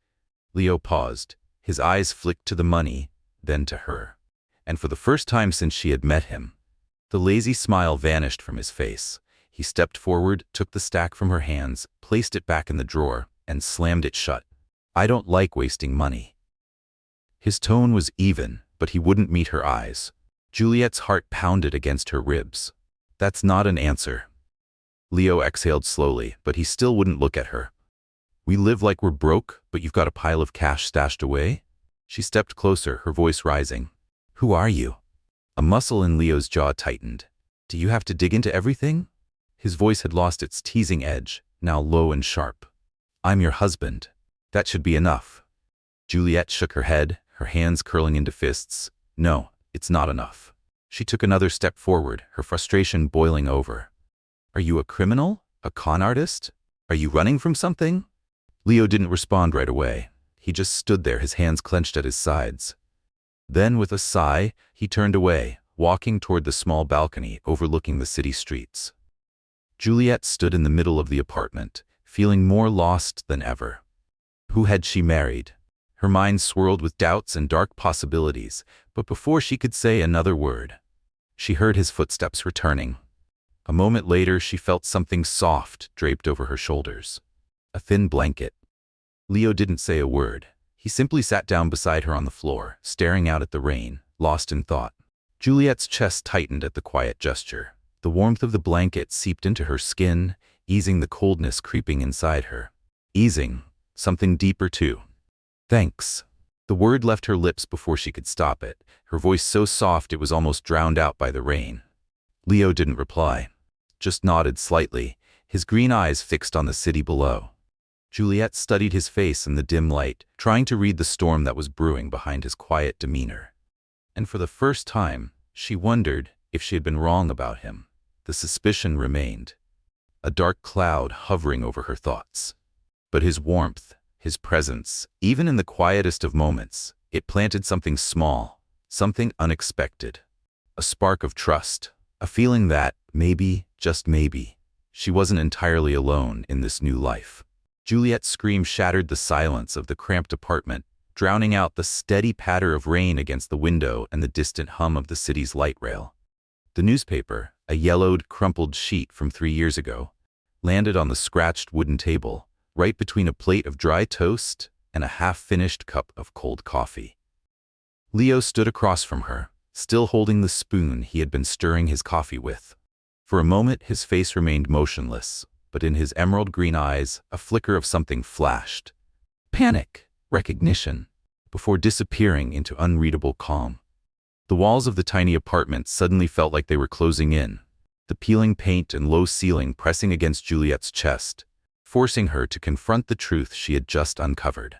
Leo paused. His eyes flicked to the money, then to her. And for the first time since she had met him, the lazy smile vanished from his face. He stepped forward, took the stack from her hands, placed it back in the drawer, and slammed it shut. "I don't like wasting money." His tone was even, but he wouldn't meet her eyes. Juliette's heart pounded against her ribs. "That's not an answer." Leo exhaled slowly, but he still wouldn't look at her. "We live like we're broke, but you've got a pile of cash stashed away?" She stepped closer, her voice rising. "Who are you?" A muscle in Leo's jaw tightened. "Do you have to dig into everything?" His voice had lost its teasing edge, now low and sharp. "I'm your husband. That should be enough." Juliette shook her head, her hands curling into fists. "No, it's not enough." She took another step forward, her frustration boiling over. "Are you a criminal? A con artist? Are you running from something?" Leo didn't respond right away. He just stood there, his hands clenched at his sides. Then, with a sigh, he turned away, walking toward the small balcony overlooking the city streets. Juliette stood in the middle of the apartment, feeling more lost than ever. Who had she married? Her mind swirled with doubts and dark possibilities, but before she could say another word, she heard his footsteps returning. A moment later, she felt something soft draped over her shoulders. A thin blanket. Leo didn't say a word. He simply sat down beside her on the floor, staring out at the rain, lost in thought. Juliette's chest tightened at the quiet gesture. The warmth of the blanket seeped into her skin, easing the coldness creeping inside her. Easing something deeper too. "Thanks." The word left her lips before she could stop it, her voice so soft it was almost drowned out by the rain. Leo didn't reply, just nodded slightly, his green eyes fixed on the city below. Juliette studied his face in the dim light, trying to read the storm that was brewing behind his quiet demeanor. And for the first time, she wondered if she had been wrong about him. The suspicion remained, a dark cloud hovering over her thoughts. But his warmth, his presence, even in the quietest of moments, it planted something small, something unexpected. A spark of trust, a feeling that, maybe, just maybe, she wasn't entirely alone in this new life. Juliette's scream shattered the silence of the cramped apartment, drowning out the steady patter of rain against the window and the distant hum of the city's light rail. The newspaper, a yellowed, crumpled sheet from 3 years ago, landed on the scratched wooden table, right between a plate of dry toast and a half-finished cup of cold coffee. Leo stood across from her, still holding the spoon he had been stirring his coffee with. For a moment his face remained motionless, but in his emerald green eyes a flicker of something flashed. Panic, recognition, before disappearing into unreadable calm. The walls of the tiny apartment suddenly felt like they were closing in, the peeling paint and low ceiling pressing against Juliette's chest, forcing her to confront the truth she had just uncovered.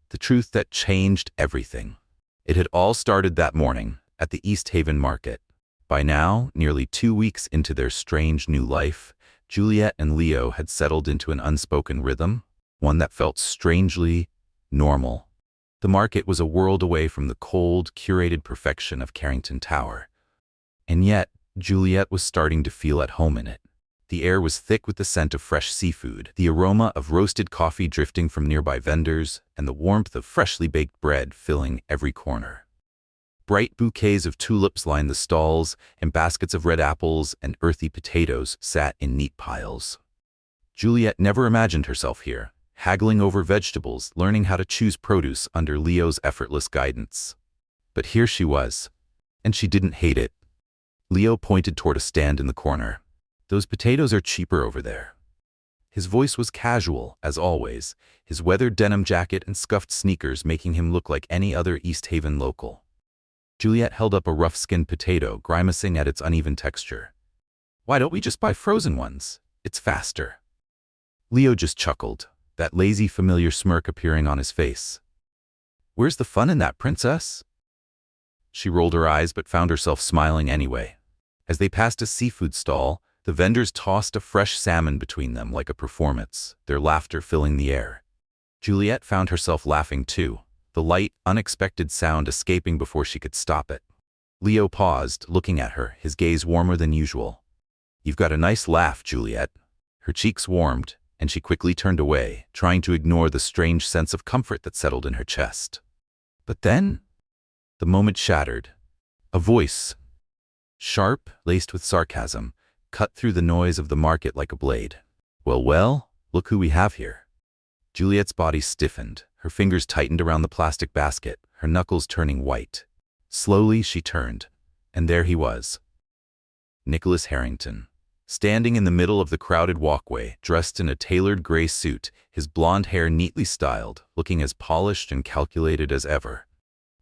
The truth that changed everything. It had all started that morning, at the East Haven market. By now, nearly 2 weeks into their strange new life, Juliette and Leo had settled into an unspoken rhythm, one that felt strangely normal. The market was a world away from the cold, curated perfection of Carrington Tower. And yet, Juliette was starting to feel at home in it. The air was thick with the scent of fresh seafood, the aroma of roasted coffee drifting from nearby vendors, and the warmth of freshly baked bread filling every corner. Bright bouquets of tulips lined the stalls, and baskets of red apples and earthy potatoes sat in neat piles. Juliette never imagined herself here, haggling over vegetables, learning how to choose produce under Leo's effortless guidance. But here she was, and she didn't hate it. Leo pointed toward a stand in the corner. Those potatoes are cheaper over there. His voice was casual, as always, his weathered denim jacket and scuffed sneakers making him look like any other East Haven local. Juliette held up a rough-skinned potato, grimacing at its uneven texture. "Why don't we just buy frozen ones? It's faster." Leo just chuckled, that lazy, familiar smirk appearing on his face. "Where's the fun in that, princess?" She rolled her eyes but found herself smiling anyway. As they passed a seafood stall, the vendors tossed a fresh salmon between them like a performance, their laughter filling the air. Juliette found herself laughing too, the light, unexpected sound escaping before she could stop it. Leo paused, looking at her, his gaze warmer than usual. "You've got a nice laugh, Juliette." Her cheeks warmed, and she quickly turned away, trying to ignore the strange sense of comfort that settled in her chest. But then, the moment shattered. A voice, sharp, laced with sarcasm, cut through the noise of the market like a blade. Well, look who we have here." Juliette's body stiffened, her fingers tightened around the plastic basket, her knuckles turning white. Slowly she turned, and there he was. Nicholas Harrington, standing in the middle of the crowded walkway, dressed in a tailored gray suit, his blonde hair neatly styled, looking as polished and calculated as ever.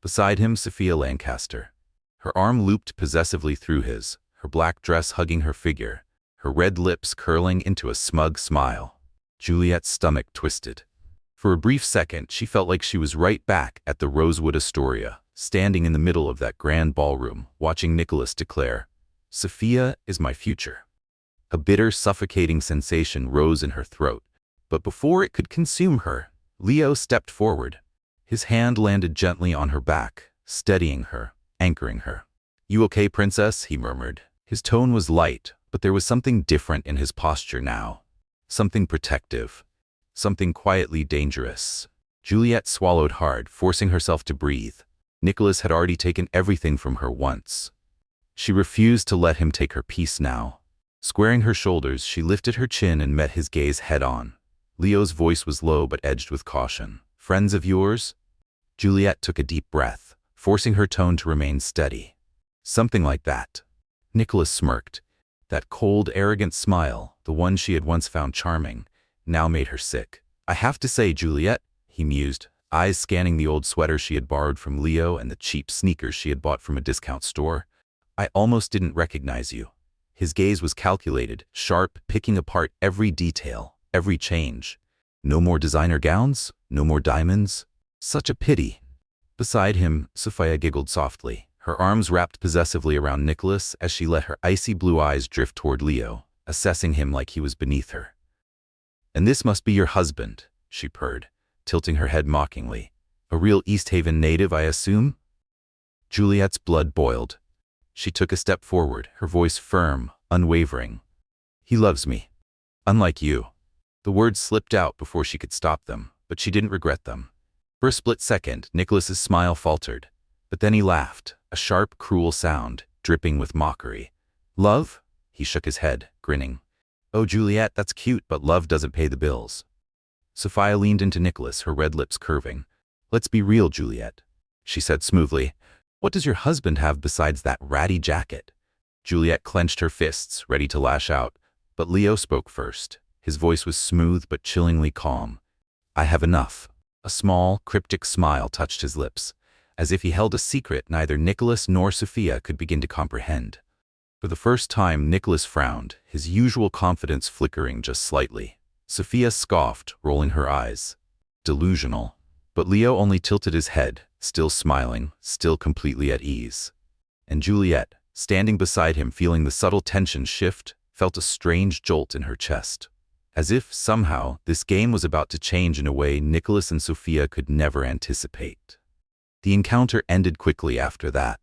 Beside him, Sophia Lancaster, her arm looped possessively through his, her black dress hugging her figure, her red lips curling into a smug smile. Juliette's stomach twisted. For a brief second, she felt like she was right back at the Rosewood Astoria, standing in the middle of that grand ballroom, watching Nicholas declare, "Sophia is my future." A bitter, suffocating sensation rose in her throat, but before it could consume her, Leo stepped forward. His hand landed gently on her back, steadying her, anchoring her. "You okay, princess?" he murmured. His tone was light, but there was something different in his posture now. Something protective. Something quietly dangerous. Juliette swallowed hard, forcing herself to breathe. Nicholas had already taken everything from her once. She refused to let him take her peace now. Squaring her shoulders, she lifted her chin and met his gaze head-on. Leo's voice was low but edged with caution. "Friends of yours?" Juliette took a deep breath, forcing her tone to remain steady. "Something like that." Nicholas smirked. That cold, arrogant smile, the one she had once found charming, now made her sick. "I have to say, Juliette," he mused, eyes scanning the old sweater she had borrowed from Leo and the cheap sneakers she had bought from a discount store, "I almost didn't recognize you." His gaze was calculated, sharp, picking apart every detail, every change. No more designer gowns, no more diamonds. Such a pity. Beside him, Sophia giggled softly, her arms wrapped possessively around Nicholas as she let her icy blue eyes drift toward Leo, assessing him like he was beneath her. "And this must be your husband," she purred, tilting her head mockingly. "A real East Haven native, I assume?" Juliette's blood boiled. She took a step forward, her voice firm, unwavering. "He loves me. Unlike you." The words slipped out before she could stop them, but she didn't regret them. For a split second, Nicholas's smile faltered, but then he laughed, a sharp, cruel sound, dripping with mockery. "Love?" He shook his head, grinning. "Oh, Juliette, that's cute, but love doesn't pay the bills." Sophia leaned into Nicholas, her red lips curving. "Let's be real, Juliette," she said smoothly. "What does your husband have besides that ratty jacket?" Juliette clenched her fists, ready to lash out, but Leo spoke first. His voice was smooth but chillingly calm. "I have enough." A small, cryptic smile touched his lips, as if he held a secret neither Nicholas nor Sophia could begin to comprehend. For the first time, Nicholas frowned, his usual confidence flickering just slightly. Sophia scoffed, rolling her eyes. Delusional. But Leo only tilted his head, still smiling, still completely at ease. And Juliette, standing beside him feeling the subtle tension shift, felt a strange jolt in her chest. As if, somehow, this game was about to change in a way Nicholas and Sophia could never anticipate. The encounter ended quickly after that.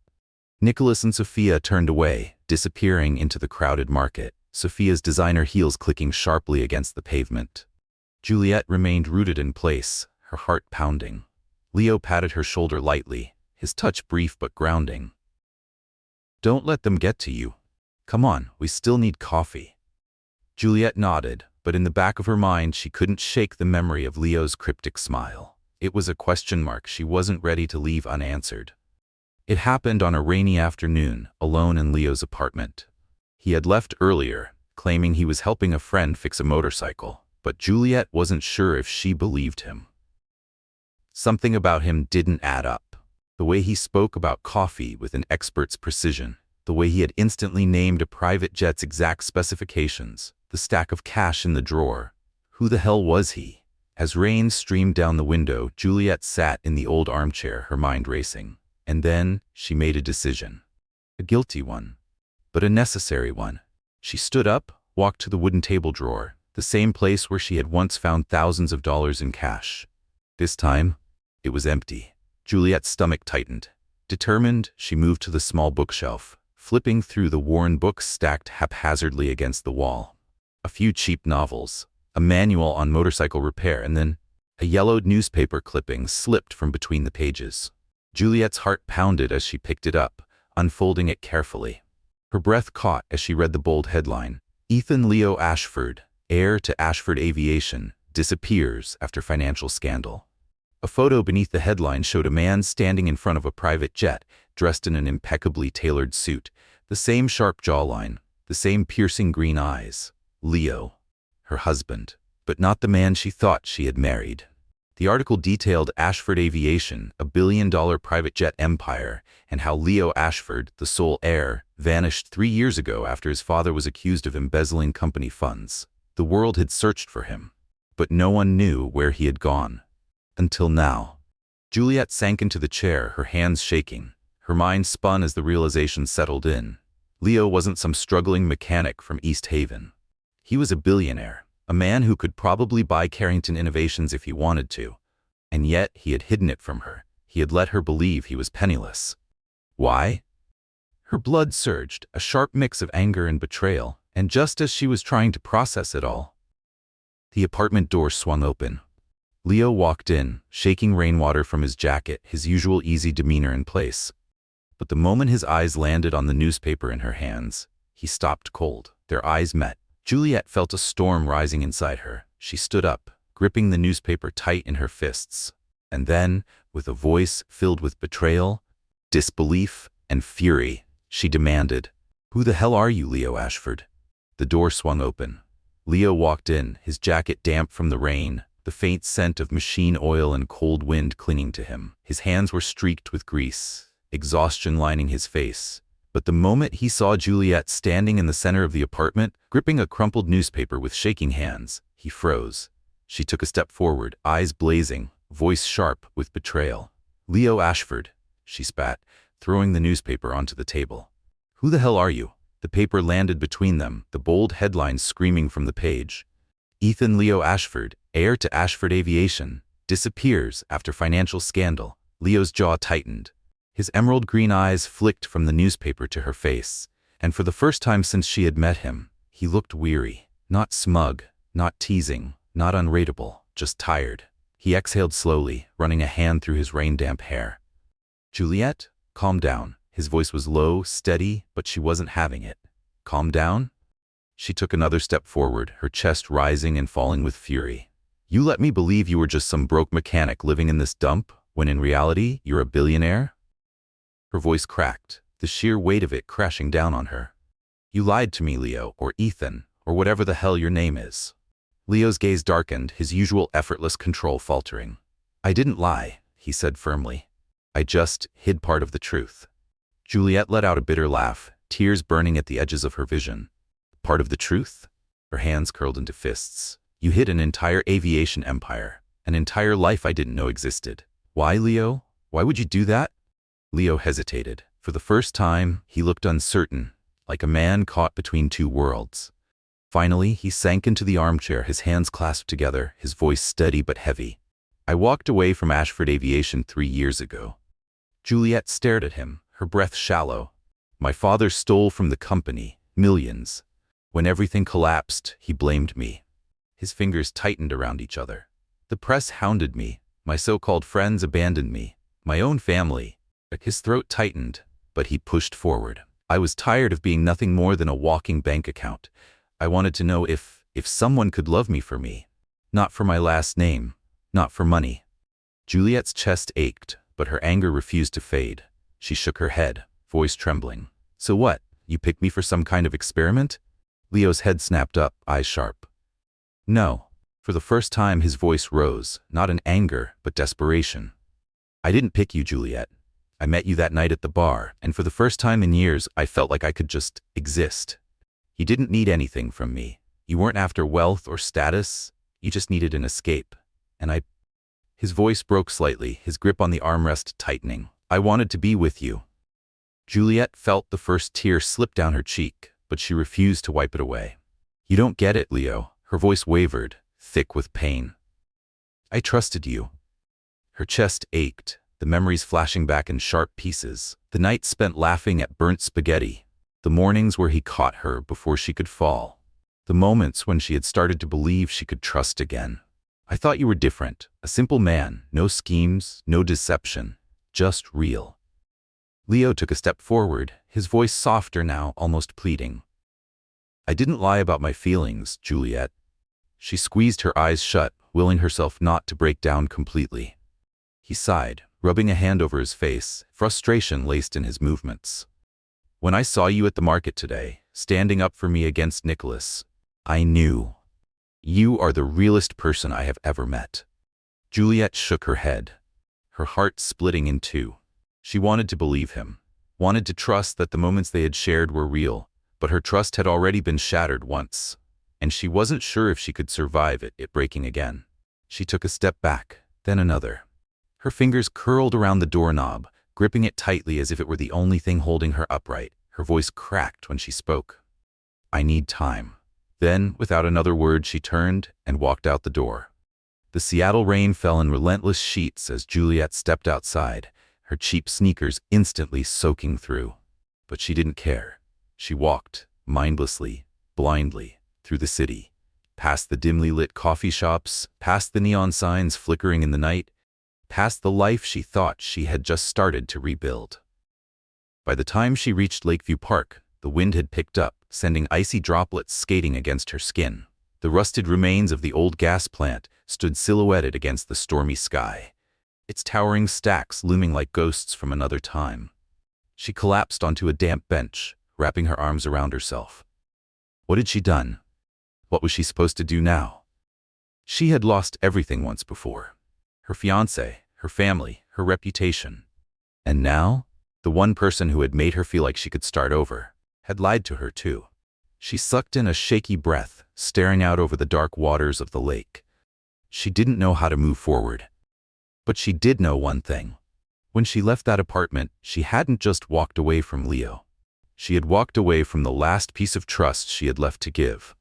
Nicholas and Sophia turned away, disappearing into the crowded market, Sophia's designer heels clicking sharply against the pavement. Juliette remained rooted in place, her heart pounding. Leo patted her shoulder lightly, his touch brief but grounding. "Don't let them get to you. Come on, we still need coffee." Juliette nodded, but in the back of her mind she couldn't shake the memory of Leo's cryptic smile. It was a question mark she wasn't ready to leave unanswered. It happened on a rainy afternoon, alone in Leo's apartment. He had left earlier, claiming he was helping a friend fix a motorcycle, but Juliette wasn't sure if she believed him. Something about him didn't add up. The way he spoke about coffee with an expert's precision, the way he had instantly named a private jet's exact specifications, the stack of cash in the drawer. Who the hell was he? As rain streamed down the window, Juliette sat in the old armchair, her mind racing. And then she made a decision. A guilty one, but a necessary one. She stood up, walked to the wooden table drawer, the same place where she had once found thousands of dollars in cash. This time, it was empty. Juliette's stomach tightened. Determined, she moved to the small bookshelf, flipping through the worn books stacked haphazardly against the wall. A few cheap novels, a manual on motorcycle repair, and then a yellowed newspaper clipping slipped from between the pages. Juliette's heart pounded as she picked it up, unfolding it carefully. Her breath caught as she read the bold headline, "Ethan Leo Ashford, heir to Ashford Aviation, disappears after financial scandal." A photo beneath the headline showed a man standing in front of a private jet, dressed in an impeccably tailored suit, the same sharp jawline, the same piercing green eyes. Leo, her husband, but not the man she thought she had married. The article detailed Ashford Aviation, a billion-dollar private jet empire, and how Leo Ashford, the sole heir, vanished 3 years ago after his father was accused of embezzling company funds. The world had searched for him, but no one knew where he had gone. Until now. Juliette sank into the chair, her hands shaking. Her mind spun as the realization settled in. Leo wasn't some struggling mechanic from East Haven. He was a billionaire. A man who could probably buy Carrington Innovations if he wanted to. And yet he had hidden it from her. He had let her believe he was penniless. Why? Her blood surged, a sharp mix of anger and betrayal, and just as she was trying to process it all, the apartment door swung open. Leo walked in, shaking rainwater from his jacket, his usual easy demeanor in place. But the moment his eyes landed on the newspaper in her hands, he stopped cold. Their eyes met. Juliette felt a storm rising inside her. She stood up, gripping the newspaper tight in her fists. And then, with a voice filled with betrayal, disbelief, and fury, she demanded, "Who the hell are you, Leo Ashford?" The door swung open. Leo walked in, his jacket damp from the rain, the faint scent of machine oil and cold wind clinging to him. His hands were streaked with grease, exhaustion lining his face. But the moment he saw Juliette standing in the center of the apartment, gripping a crumpled newspaper with shaking hands, he froze. She took a step forward, eyes blazing, voice sharp with betrayal. "Leo Ashford," she spat, throwing the newspaper onto the table. "Who the hell are you?" The paper landed between them, the bold headline screaming from the page. "Ethan Leo Ashford, heir to Ashford Aviation, disappears after financial scandal." Leo's jaw tightened. His emerald green eyes flicked from the newspaper to her face, and for the first time since she had met him, he looked weary, not smug, not teasing, not unrateable, just tired. He exhaled slowly, running a hand through his rain-damp hair. "Juliette, calm down." His voice was low, steady, but she wasn't having it. "Calm down?" She took another step forward, her chest rising and falling with fury. "You let me believe you were just some broke mechanic living in this dump, when in reality, you're a billionaire?" Her voice cracked, the sheer weight of it crashing down on her. "You lied to me, Leo, or Ethan, or whatever the hell your name is." Leo's gaze darkened, his usual effortless control faltering. "I didn't lie," he said firmly. "I just hid part of the truth." Juliette let out a bitter laugh, tears burning at the edges of her vision. "Part of the truth?" Her hands curled into fists. "You hid an entire aviation empire, an entire life I didn't know existed. Why, Leo? Why would you do that?" Leo hesitated. For the first time, he looked uncertain, like a man caught between two worlds. Finally, he sank into the armchair, his hands clasped together, his voice steady but heavy. "I walked away from Ashford Aviation 3 years ago." Juliette stared at him, her breath shallow. "My father stole from the company, millions. When everything collapsed, he blamed me." His fingers tightened around each other. "The press hounded me. My so-called friends abandoned me. My own family." His throat tightened, but he pushed forward. "I was tired of being nothing more than a walking bank account. I wanted to know if someone could love me for me. Not for my last name, not for money." Juliette's chest ached, but her anger refused to fade. She shook her head, voice trembling. "So what? You picked me for some kind of experiment?" Leo's head snapped up, eyes sharp. No. For the first time his voice rose, not in anger, but desperation. I didn't pick you, Juliette. I met you that night at the bar, and for the first time in years I felt like I could just exist. You didn't need anything from me. You weren't after wealth or status. You just needed an escape. And I... His voice broke slightly, his grip on the armrest tightening. I wanted to be with you. Juliette felt the first tear slip down her cheek, but she refused to wipe it away. You don't get it, Leo. Her voice wavered, thick with pain. I trusted you. Her chest ached, the memories flashing back in sharp pieces. The nights spent laughing at burnt spaghetti. The mornings where he caught her before she could fall. The moments when she had started to believe she could trust again. I thought you were different, a simple man, no schemes, no deception, just real. Leo took a step forward, his voice softer now, almost pleading. I didn't lie about my feelings, Juliette. She squeezed her eyes shut, willing herself not to break down completely. He sighed, rubbing a hand over his face, frustration laced in his movements. When I saw you at the market today, standing up for me against Nicholas, I knew. You are the realest person I have ever met. Juliette shook her head, her heart splitting in two. She wanted to believe him, wanted to trust that the moments they had shared were real, but her trust had already been shattered once, and she wasn't sure if she could survive it breaking again. She took a step back, then another. Her fingers curled around the doorknob, gripping it tightly as if it were the only thing holding her upright. Her voice cracked when she spoke. I need time. Then, without another word, she turned and walked out the door. The Seattle rain fell in relentless sheets as Juliette stepped outside, her cheap sneakers instantly soaking through. But she didn't care. She walked, mindlessly, blindly, through the city, past the dimly lit coffee shops, past the neon signs flickering in the night, past the life she thought she had just started to rebuild. By the time she reached Lakeview Park, the wind had picked up, sending icy droplets skating against her skin. The rusted remains of the old gas plant stood silhouetted against the stormy sky, its towering stacks looming like ghosts from another time. She collapsed onto a damp bench, wrapping her arms around herself. What had she done? What was she supposed to do now? She had lost everything once before. Her fiancé, her family, her reputation. And now, the one person who had made her feel like she could start over, had lied to her too. She sucked in a shaky breath, staring out over the dark waters of the lake. She didn't know how to move forward. But she did know one thing. When she left that apartment, she hadn't just walked away from Leo. She had walked away from the last piece of trust she had left to give.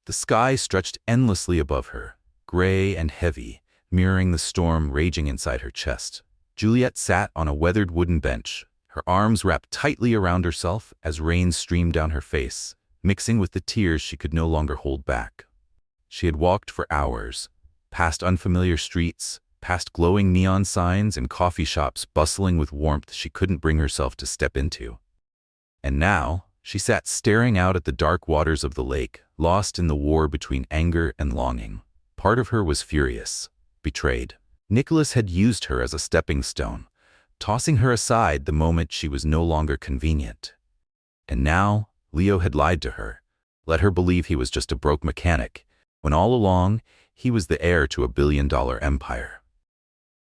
The sky stretched endlessly above her, gray and heavy, mirroring the storm raging inside her chest. Juliette sat on a weathered wooden bench, her arms wrapped tightly around herself as rain streamed down her face, mixing with the tears she could no longer hold back. She had walked for hours, past unfamiliar streets, past glowing neon signs and coffee shops bustling with warmth she couldn't bring herself to step into. And now, she sat staring out at the dark waters of the lake, lost in the war between anger and longing. Part of her was furious, betrayed. Nicholas had used her as a stepping stone, tossing her aside the moment she was no longer convenient. And now, Leo had lied to her, let her believe he was just a broke mechanic, when all along, he was the heir to a billion-dollar empire.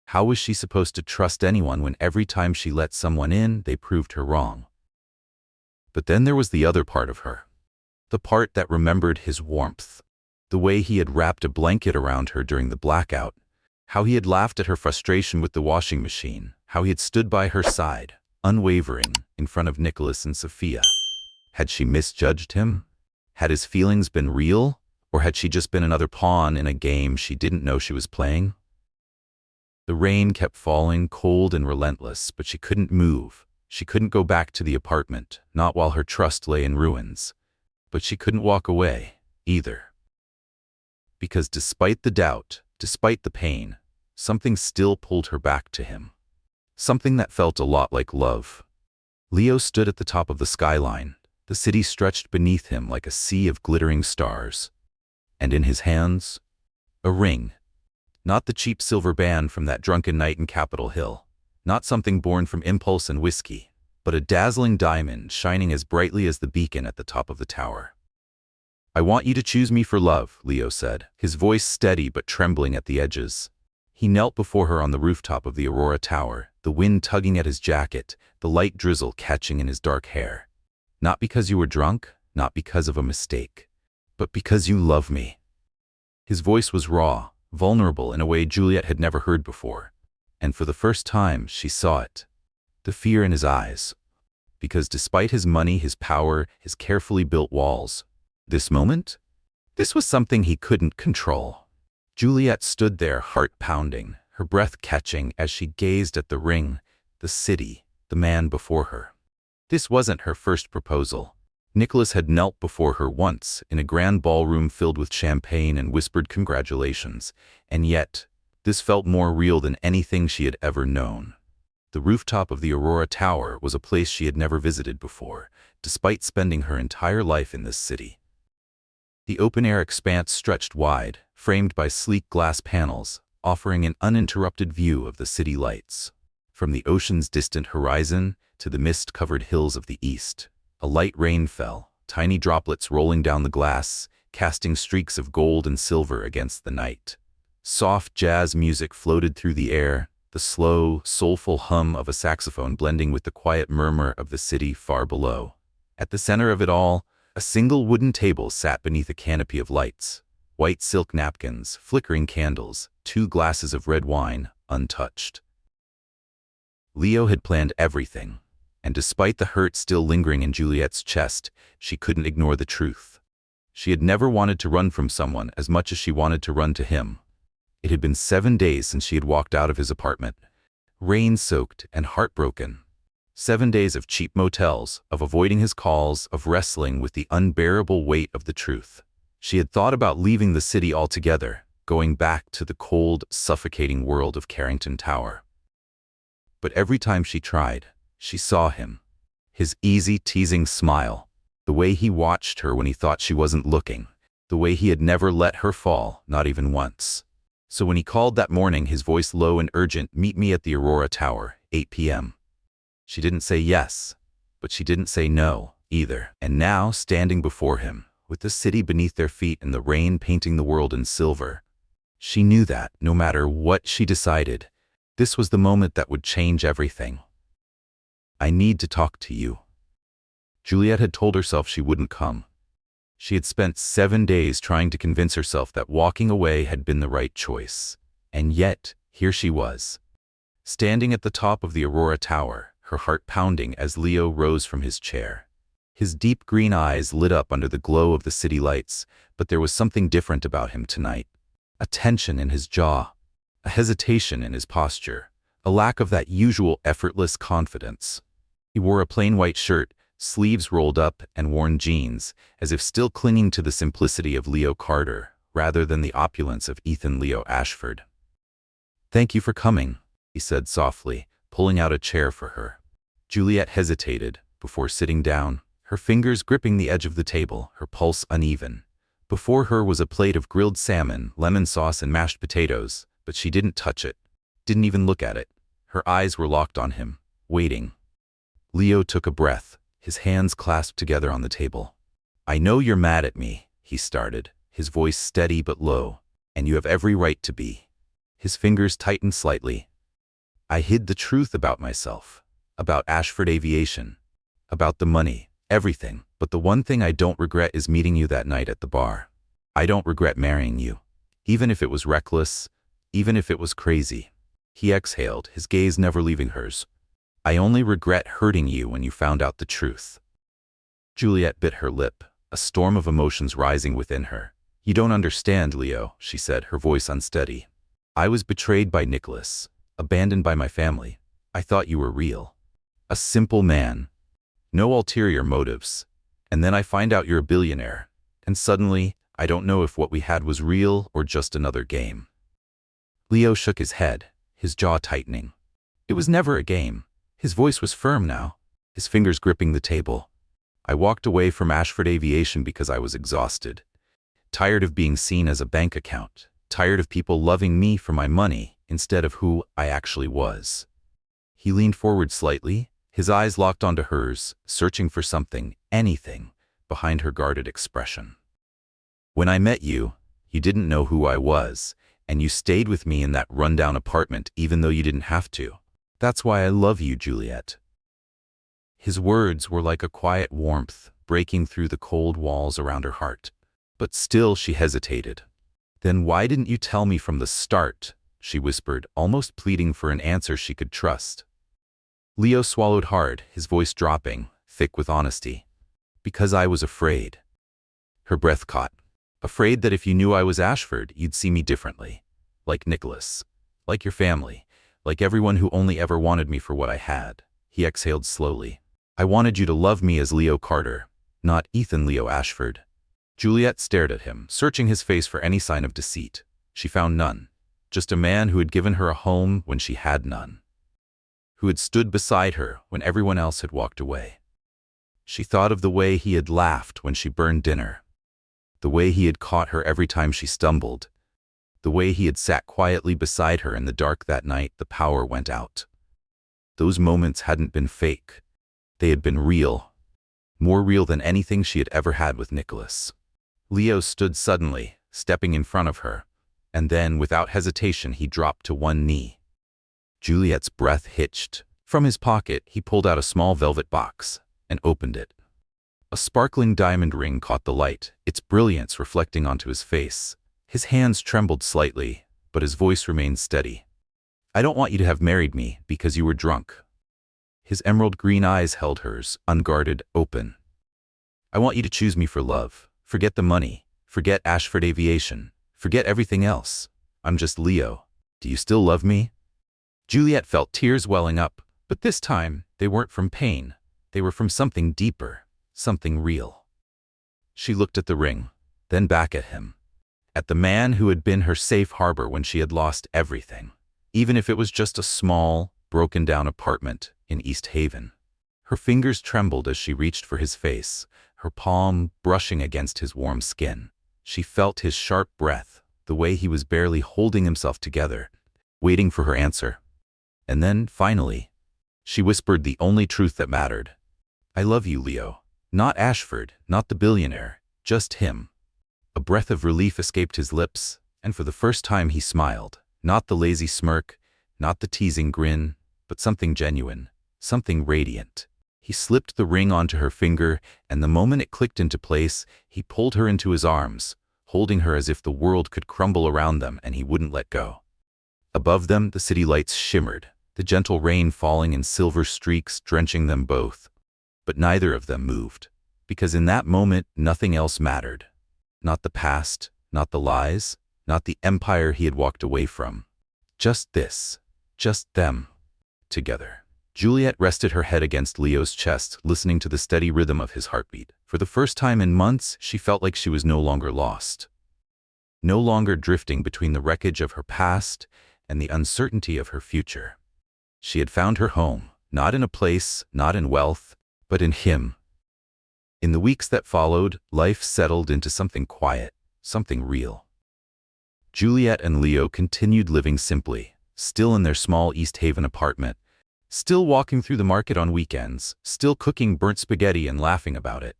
How was she supposed to trust anyone when every time she let someone in, they proved her wrong? But then there was the other part of her. The part that remembered his warmth. The way he had wrapped a blanket around her during the blackout. How he had laughed at her frustration with the washing machine. How he had stood by her side, unwavering, in front of Nicholas and Sophia. Had she misjudged him? Had his feelings been real? Or had she just been another pawn in a game she didn't know she was playing? The rain kept falling, cold and relentless, but she couldn't move. She couldn't go back to the apartment, not while her trust lay in ruins. But she couldn't walk away, either. Because despite the doubt, despite the pain, something still pulled her back to him. Something that felt a lot like love. Leo stood at the top of the skyline. The city stretched beneath him like a sea of glittering stars. And in his hands, a ring. Not the cheap silver band from that drunken night in Capitol Hill. Not something born from impulse and whiskey, but a dazzling diamond shining as brightly as the beacon at the top of the tower. I want you to choose me for love, Leo said, his voice steady but trembling at the edges. He knelt before her on the rooftop of the Aurora Tower, the wind tugging at his jacket, the light drizzle catching in his dark hair. Not because you were drunk, not because of a mistake, but because you love me. His voice was raw, vulnerable in a way Juliette had never heard before. And for the first time, she saw it. The fear in his eyes. Because despite his money, his power, his carefully built walls, this moment? This was something he couldn't control. Juliette stood there, heart pounding, her breath catching as she gazed at the ring, the city, the man before her. This wasn't her first proposal. Nicholas had knelt before her once in a grand ballroom filled with champagne and whispered congratulations, and yet, this felt more real than anything she had ever known. The rooftop of the Aurora Tower was a place she had never visited before, despite spending her entire life in this city. The open-air expanse stretched wide, framed by sleek glass panels, offering an uninterrupted view of the city lights. From the ocean's distant horizon to the mist-covered hills of the east, a light rain fell, tiny droplets rolling down the glass, casting streaks of gold and silver against the night. Soft jazz music floated through the air, the slow, soulful hum of a saxophone blending with the quiet murmur of the city far below. At the center of it all, a single wooden table sat beneath a canopy of lights. White silk napkins, flickering candles, 2 glasses of red wine, untouched. Leo had planned everything, and despite the hurt still lingering in Juliette's chest, she couldn't ignore the truth. She had never wanted to run from someone as much as she wanted to run to him. It had been 7 days since she had walked out of his apartment, rain-soaked and heartbroken. 7 days of cheap motels, of avoiding his calls, of wrestling with the unbearable weight of the truth. She had thought about leaving the city altogether, going back to the cold, suffocating world of Carrington Tower. But every time she tried, she saw him. His easy, teasing smile, the way he watched her when he thought she wasn't looking, the way he had never let her fall, not even once. So when he called that morning, his voice low and urgent, "Meet me at the Aurora Tower, 8 p.m. She didn't say yes, but she didn't say no, either. And now, standing before him, with the city beneath their feet and the rain painting the world in silver, she knew that, no matter what she decided, this was the moment that would change everything. "I need to talk to you." Juliette had told herself she wouldn't come. She had spent 7 days trying to convince herself that walking away had been the right choice. And yet, here she was, standing at the top of the Aurora Tower, her heart pounding as Leo rose from his chair. His deep green eyes lit up under the glow of the city lights, but there was something different about him tonight. A tension in his jaw, a hesitation in his posture, a lack of that usual effortless confidence. He wore a plain white shirt, sleeves rolled up, and worn jeans, as if still clinging to the simplicity of Leo Carter, rather than the opulence of Ethan Leo Ashford. "Thank you for coming," he said softly, pulling out a chair for her. Juliette hesitated before sitting down, her fingers gripping the edge of the table, her pulse uneven. Before her was a plate of grilled salmon, lemon sauce, and mashed potatoes, but she didn't touch it, didn't even look at it. Her eyes were locked on him, waiting. Leo took a breath, his hands clasped together on the table. "I know you're mad at me," he started, his voice steady but low, "and you have every right to be." His fingers tightened slightly. "I hid the truth about myself, about Ashford Aviation, about the money, everything, but the one thing I don't regret is meeting you that night at the bar. I don't regret marrying you, even if it was reckless, even if it was crazy." He exhaled, his gaze never leaving hers. "I only regret hurting you when you found out the truth." Juliette bit her lip, a storm of emotions rising within her. "You don't understand, Leo," she said, her voice unsteady. "I was betrayed by Nicholas, abandoned by my family. I thought you were real. A simple man. No ulterior motives. And then I find out you're a billionaire. And suddenly, I don't know if what we had was real or just another game." Leo shook his head, his jaw tightening. "It was never a game." His voice was firm now, his fingers gripping the table. "I walked away from Ashford Aviation because I was exhausted. Tired of being seen as a bank account. Tired of people loving me for my money instead of who I actually was." He leaned forward slightly, his eyes locked onto hers, searching for something, anything, behind her guarded expression. When I met you, you didn't know who I was, and you stayed with me in that rundown apartment even though you didn't have to. That's why I love you, Juliette." His words were like a quiet warmth breaking through the cold walls around her heart. But still she hesitated. "Then why didn't you tell me from the start?" she whispered, almost pleading for an answer she could trust. Leo swallowed hard, his voice dropping, thick with honesty. "Because I was afraid." Her breath caught. "Afraid that if you knew I was Ashford, you'd see me differently. Like Nicholas. Like your family. Like everyone who only ever wanted me for what I had." He exhaled slowly. "I wanted you to love me as Leo Carter, not Ethan Leo Ashford." Juliette stared at him, searching his face for any sign of deceit. She found none. Just a man who had given her a home when she had none. Who had stood beside her when everyone else had walked away. She thought of the way he had laughed when she burned dinner. The way he had caught her every time she stumbled. The way he had sat quietly beside her in the dark that night the power went out. Those moments hadn't been fake. They had been real. More real than anything she had ever had with Nicholas. Leo stood suddenly, stepping in front of her, and then, without hesitation, he dropped to one knee. Juliette's breath hitched. From his pocket, he pulled out a small velvet box and opened it. A sparkling diamond ring caught the light, its brilliance reflecting onto his face. His hands trembled slightly, but his voice remained steady. "I don't want you to have married me because you were drunk." His emerald green eyes held hers, unguarded, open. "I want you to choose me for love. Forget the money. Forget Ashford Aviation. Forget everything else. I'm just Leo. Do you still love me?" Juliette felt tears welling up, but this time they weren't from pain. They were from something deeper, something real. She looked at the ring, then back at him. At the man who had been her safe harbor when she had lost everything. Even if it was just a small, broken-down apartment in East Haven. Her fingers trembled as she reached for his face, her palm brushing against his warm skin. She felt his sharp breath, the way he was barely holding himself together, waiting for her answer. And then, finally, she whispered the only truth that mattered. "I love you, Leo. Not Ashford, not the billionaire, just him." A breath of relief escaped his lips, and for the first time he smiled. Not the lazy smirk, not the teasing grin, but something genuine, something radiant. He slipped the ring onto her finger, and the moment it clicked into place, he pulled her into his arms, holding her as if the world could crumble around them and he wouldn't let go. Above them, the city lights shimmered, the gentle rain falling in silver streaks drenching them both. But neither of them moved, because in that moment nothing else mattered. Not the past, not the lies, not the empire he had walked away from. Just this, just them, together. Juliette rested her head against Leo's chest, listening to the steady rhythm of his heartbeat. For the first time in months, she felt like she was no longer lost. No longer drifting between the wreckage of her past and the uncertainty of her future. She had found her home, not in a place, not in wealth, but in him. In the weeks that followed, life settled into something quiet, something real. Juliette and Leo continued living simply, still in their small East Haven apartment, still walking through the market on weekends, still cooking burnt spaghetti and laughing about it.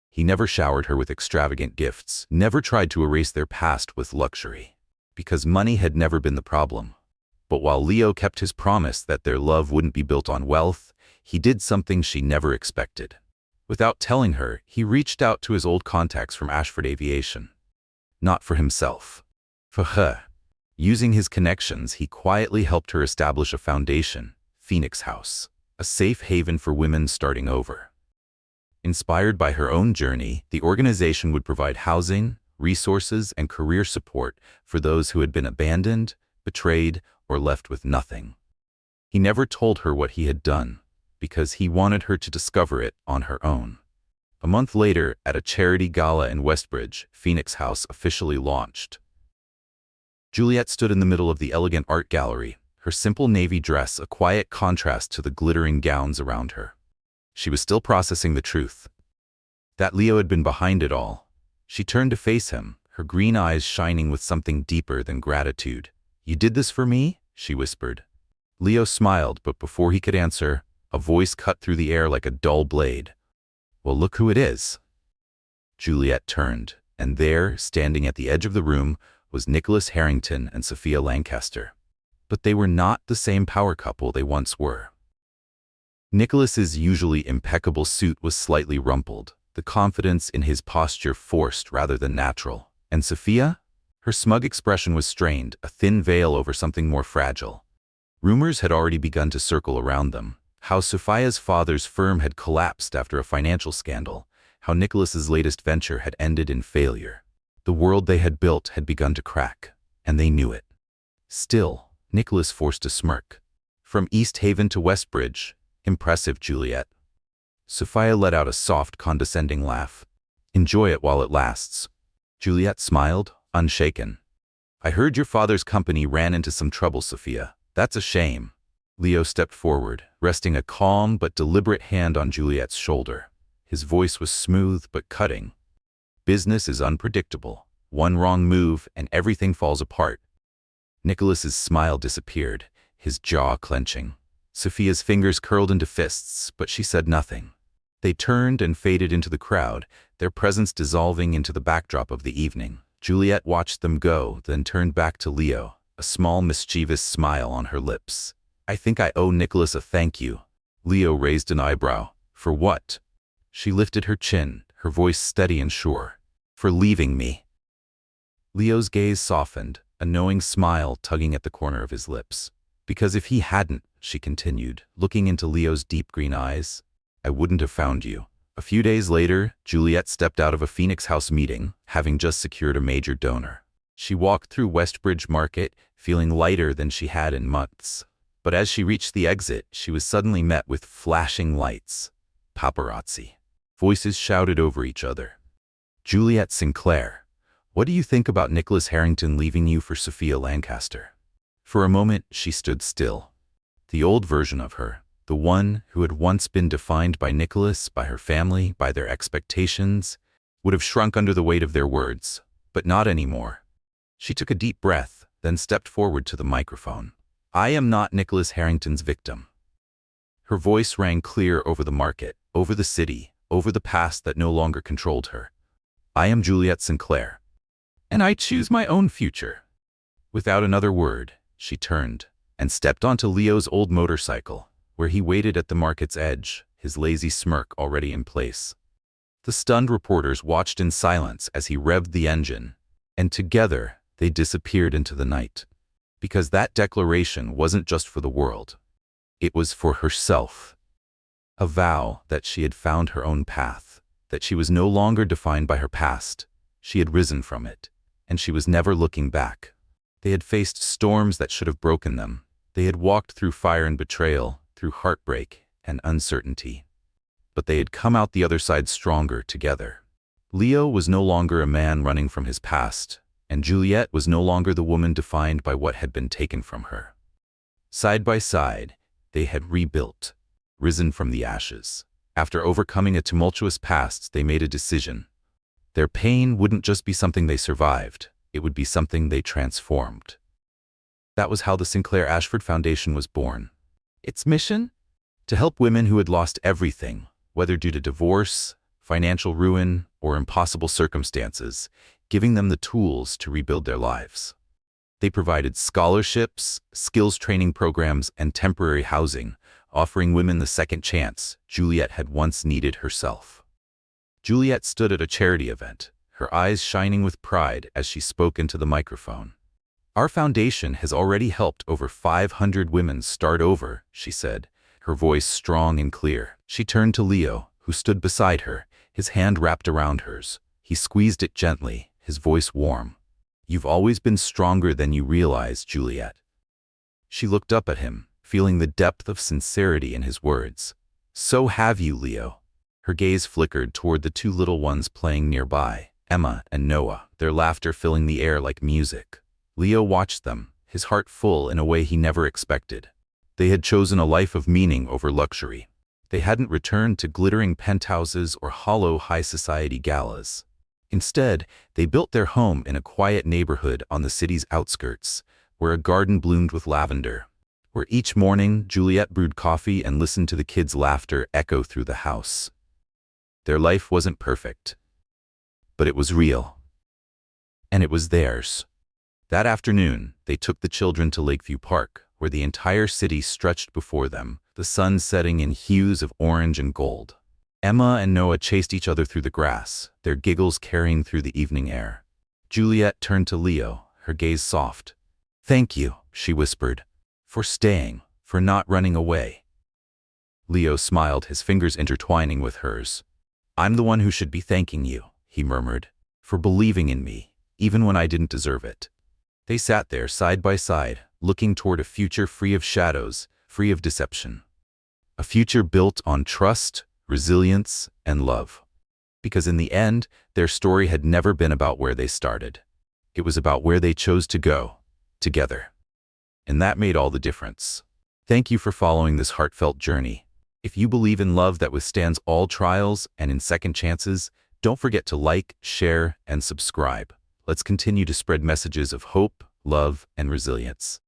He never showered her with extravagant gifts, never tried to erase their past with luxury, because money had never been the problem. But while Leo kept his promise that their love wouldn't be built on wealth, he did something she never expected. Without telling her, he reached out to his old contacts from Ashford Aviation. Not for himself. For her. Using his connections, he quietly helped her establish a foundation, Phoenix House, a safe haven for women starting over. Inspired by her own journey, the organization would provide housing, resources, and career support for those who had been abandoned, betrayed, or left with nothing. He never told her what he had done, because he wanted her to discover it on her own. A month later, at a charity gala in Westbridge, Phoenix House officially launched. Juliette stood in the middle of the elegant art gallery, her simple navy dress a quiet contrast to the glittering gowns around her. She was still processing the truth. That Leo had been behind it all. She turned to face him, her green eyes shining with something deeper than gratitude. "You did this for me?" she whispered. Leo smiled, but before he could answer, a voice cut through the air like a dull blade. "Well, look who it is." Juliette turned. And there, standing at the edge of the room, was Nicholas Harrington and Sophia Lancaster. But they were not the same power couple they once were. Nicholas's usually impeccable suit was slightly rumpled, the confidence in his posture forced rather than natural. And Sophia? Her smug expression was strained, a thin veil over something more fragile. Rumors had already begun to circle around them. How Sophia's father's firm had collapsed after a financial scandal, how Nicholas's latest venture had ended in failure. The world they had built had begun to crack, and they knew it. Still, Nicholas forced a smirk. From East Haven to Westbridge, impressive, Juliette. Sophia let out a soft, condescending laugh. Enjoy it while it lasts. Juliette smiled, unshaken. I heard your father's company ran into some trouble, Sophia. That's a shame. Leo stepped forward, resting a calm but deliberate hand on Juliette's shoulder. His voice was smooth but cutting. Business is unpredictable. One wrong move and everything falls apart. Nicholas's smile disappeared, his jaw clenching. Sophia's fingers curled into fists, but she said nothing. They turned and faded into the crowd, their presence dissolving into the backdrop of the evening. Juliette watched them go, then turned back to Leo, a small mischievous smile on her lips. I think I owe Nicholas a thank you. Leo raised an eyebrow. For what? She lifted her chin, her voice steady and sure. For leaving me. Leo's gaze softened, a knowing smile tugging at the corner of his lips. Because if he hadn't, she continued, looking into Leo's deep green eyes, I wouldn't have found you. A few days later, Juliette stepped out of a Phoenix House meeting, having just secured a major donor. She walked through Westbridge Market, feeling lighter than she had in months. But as she reached the exit, she was suddenly met with flashing lights. Paparazzi. Voices shouted over each other. Juliette Sinclair, what do you think about Nicholas Harrington leaving you for Sophia Lancaster? For a moment, she stood still. The old version of her, the one who had once been defined by Nicholas, by her family, by their expectations, would have shrunk under the weight of their words, but not anymore. She took a deep breath, then stepped forward to the microphone. I am not Nicholas Harrington's victim. Her voice rang clear over the market, over the city, over the past that no longer controlled her. I am Juliette Sinclair, and I choose my own future. Without another word, she turned and stepped onto Leo's old motorcycle, where he waited at the market's edge, his lazy smirk already in place. The stunned reporters watched in silence as he revved the engine, and together they disappeared into the night. Because that declaration wasn't just for the world. It was for herself. A vow that she had found her own path, that she was no longer defined by her past. She had risen from it, and she was never looking back. They had faced storms that should have broken them. They had walked through fire and betrayal, through heartbreak and uncertainty. But they had come out the other side stronger together. Leo was no longer a man running from his past, and Juliette was no longer the woman defined by what had been taken from her. Side by side, they had rebuilt, risen from the ashes. After overcoming a tumultuous past, they made a decision. Their pain wouldn't just be something they survived, it would be something they transformed. That was how the Sinclair Ashford Foundation was born. Its mission? To help women who had lost everything, whether due to divorce, financial ruin, or impossible circumstances, giving them the tools to rebuild their lives. They provided scholarships, skills training programs, and temporary housing, offering women the second chance Juliette had once needed herself. Juliette stood at a charity event, her eyes shining with pride as she spoke into the microphone. Our foundation has already helped over 500 women start over, she said, her voice strong and clear. She turned to Leo, who stood beside her, his hand wrapped around hers. He squeezed it gently, his voice warm. You've always been stronger than you realize, Juliette. She looked up at him, feeling the depth of sincerity in his words. So have you, Leo. Her gaze flickered toward the two little ones playing nearby, Emma and Noah, their laughter filling the air like music. Leo watched them, his heart full in a way he never expected. They had chosen a life of meaning over luxury. They hadn't returned to glittering penthouses or hollow high society galas. Instead, they built their home in a quiet neighborhood on the city's outskirts, where a garden bloomed with lavender, where each morning Juliette brewed coffee and listened to the kids' laughter echo through the house. Their life wasn't perfect, but it was real. And it was theirs. That afternoon, they took the children to Lakeview Park, where the entire city stretched before them, the sun setting in hues of orange and gold. Emma and Noah chased each other through the grass, their giggles carrying through the evening air. Juliette turned to Leo, her gaze soft. "Thank you," she whispered, "for staying, for not running away." Leo smiled, his fingers intertwining with hers. "I'm the one who should be thanking you," he murmured, "for believing in me, even when I didn't deserve it." They sat there side by side, looking toward a future free of shadows, free of deception. A future built on trust, resilience, and love. Because in the end, their story had never been about where they started. It was about where they chose to go, together. And that made all the difference. Thank you for following this heartfelt journey. If you believe in love that withstands all trials and in second chances, don't forget to like, share, and subscribe. Let's continue to spread messages of hope, love, and resilience.